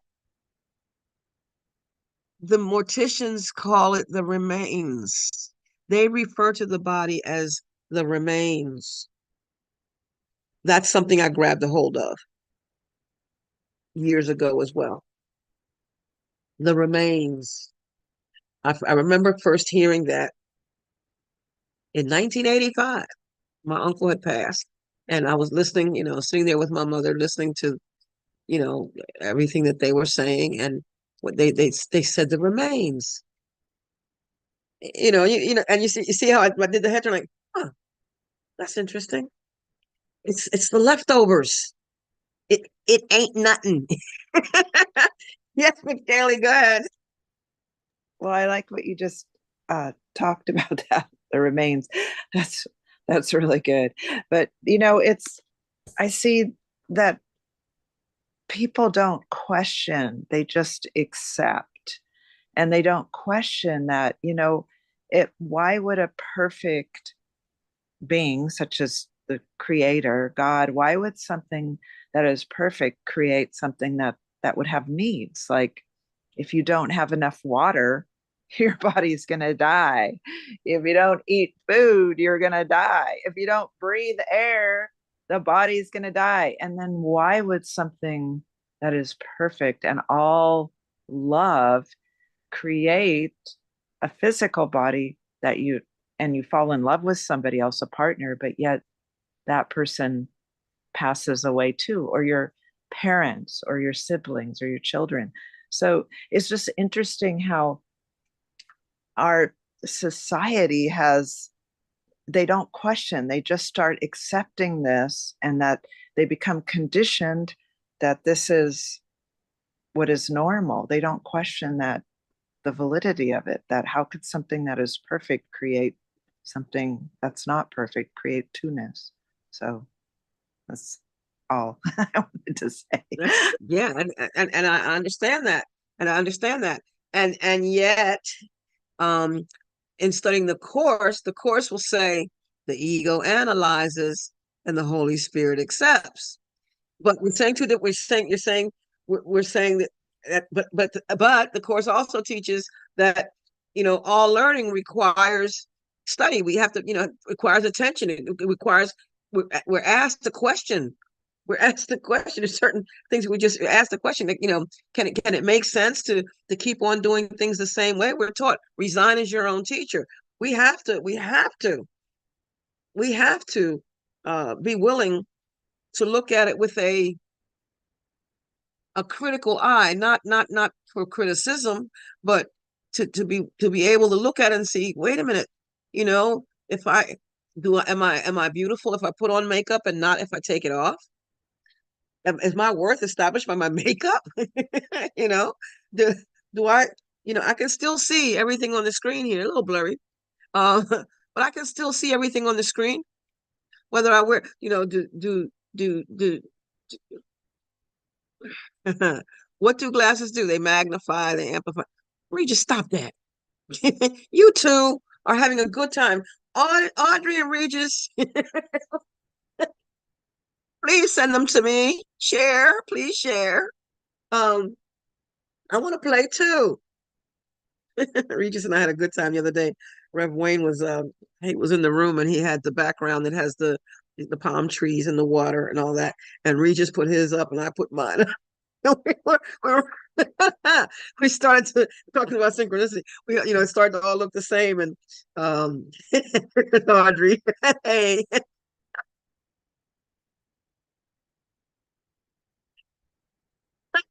The morticians call it the remains. They refer to the body as the remains. That's something I grabbed a hold of years ago as well. The remains. I remember first hearing that in 1985. My uncle had passed, and I was listening, sitting there with my mother, listening to, everything that they were saying, and what they said the remains. And you see how I did the head turn, like, huh, that's interesting. It's the leftovers. It ain't nothing. Yes, McDaly, go ahead. Well, I like what you just talked about, that the remains. That's really good. But I see that people don't question, they just accept. And they don't question that, why would a perfect being such as the creator, God, why would something that is perfect create something that would have needs? Like, if you don't have enough water, your body's going to die. If you don't eat food, you're going to die. If you don't breathe air, the body's going to die. And then why would something that is perfect and all love create a physical body that you fall in love with somebody else, a partner, but yet that person passes away too, or your parents or your siblings or your children? So it's just interesting how our society they don't question, they just start accepting this, and that they become conditioned that this is what is normal. They don't question that, the validity of it, that how could something that is perfect create something that's not perfect, create two-ness. So that's all I wanted to say. Yeah, and I understand that. And I understand that. And yet, in studying the course will say the ego analyzes and the Holy Spirit accepts. But we're saying too that we're saying that but the course also teaches that all learning requires study. We have to requires attention. It requires we're asked to question. We're asked the question. There's certain things we just ask the question that can it make sense to keep on doing things the same way? We're taught resign as your own teacher. We have to be willing to look at it with a critical eye, not for criticism, but to be able to look at it and see, wait a minute, if I am I beautiful if I put on makeup and not if I take it off? Is my worth established by my makeup? you know, do do I can still see everything on the screen here, a little blurry, but I can still see everything on the screen, whether I wear, do what do glasses do? They magnify, they amplify. Regis, stop that. You two are having a good time. Audrey and Regis, please send them to me. Share, please share. I want to play too. Regis and I had a good time the other day. Rev Wayne he was in the room, and he had the background that has the palm trees and the water and all that. And Regis put his up, and I put mine up. We started talking about synchronicity. We, it started to all look the same. And Audrey, hey.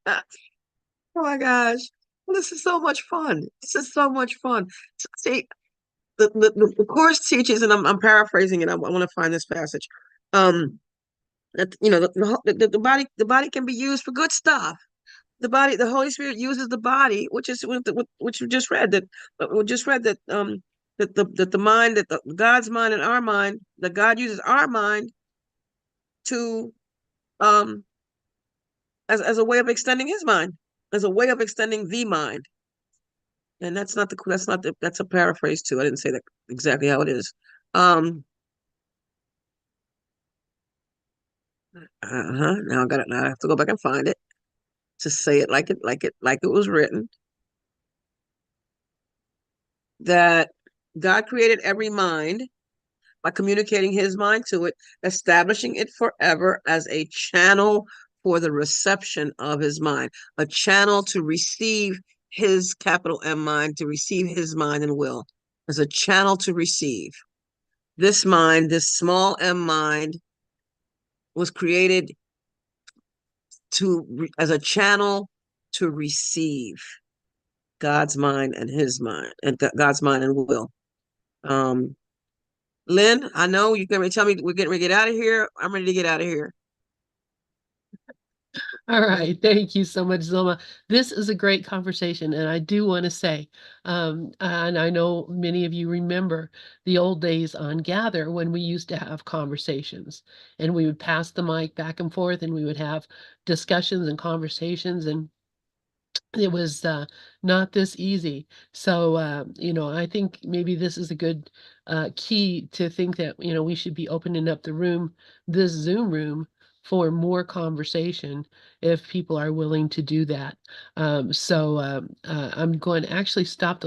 Oh my gosh. Well, this is so much fun. This is so much fun. See, the course teaches, and I'm paraphrasing it. I want to find this passage. That the body can be used for good stuff. The Holy Spirit uses the body, which is which we just read that the mind, God's mind and our mind, that God uses our mind to as a way of extending His mind, as a way of extending the mind. And that's a paraphrase too. I didn't say that exactly how it is. Now Now I have to go back and find it to say it like it was written. That God created every mind by communicating His mind to it, establishing it forever as a channel for the reception of His mind, a channel to receive his capital M mind, to receive his mind and will, as a channel to receive. This mind, this small m mind, was created as a channel to receive God's mind and his mind, and God's mind and will. Lynn, I know you're going to tell me we're getting ready to get out of here. I'm ready to get out of here. All right. Thank you so much, Zulma. This is a great conversation. And I do want to say, and I know many of you remember the old days on Gather when we used to have conversations and we would pass the mic back and forth and we would have discussions and conversations, and it was not this easy. So, I think maybe this is a good key to think that, we should be opening up this Zoom room for more conversation if people are willing to do that. I'm going to actually stop the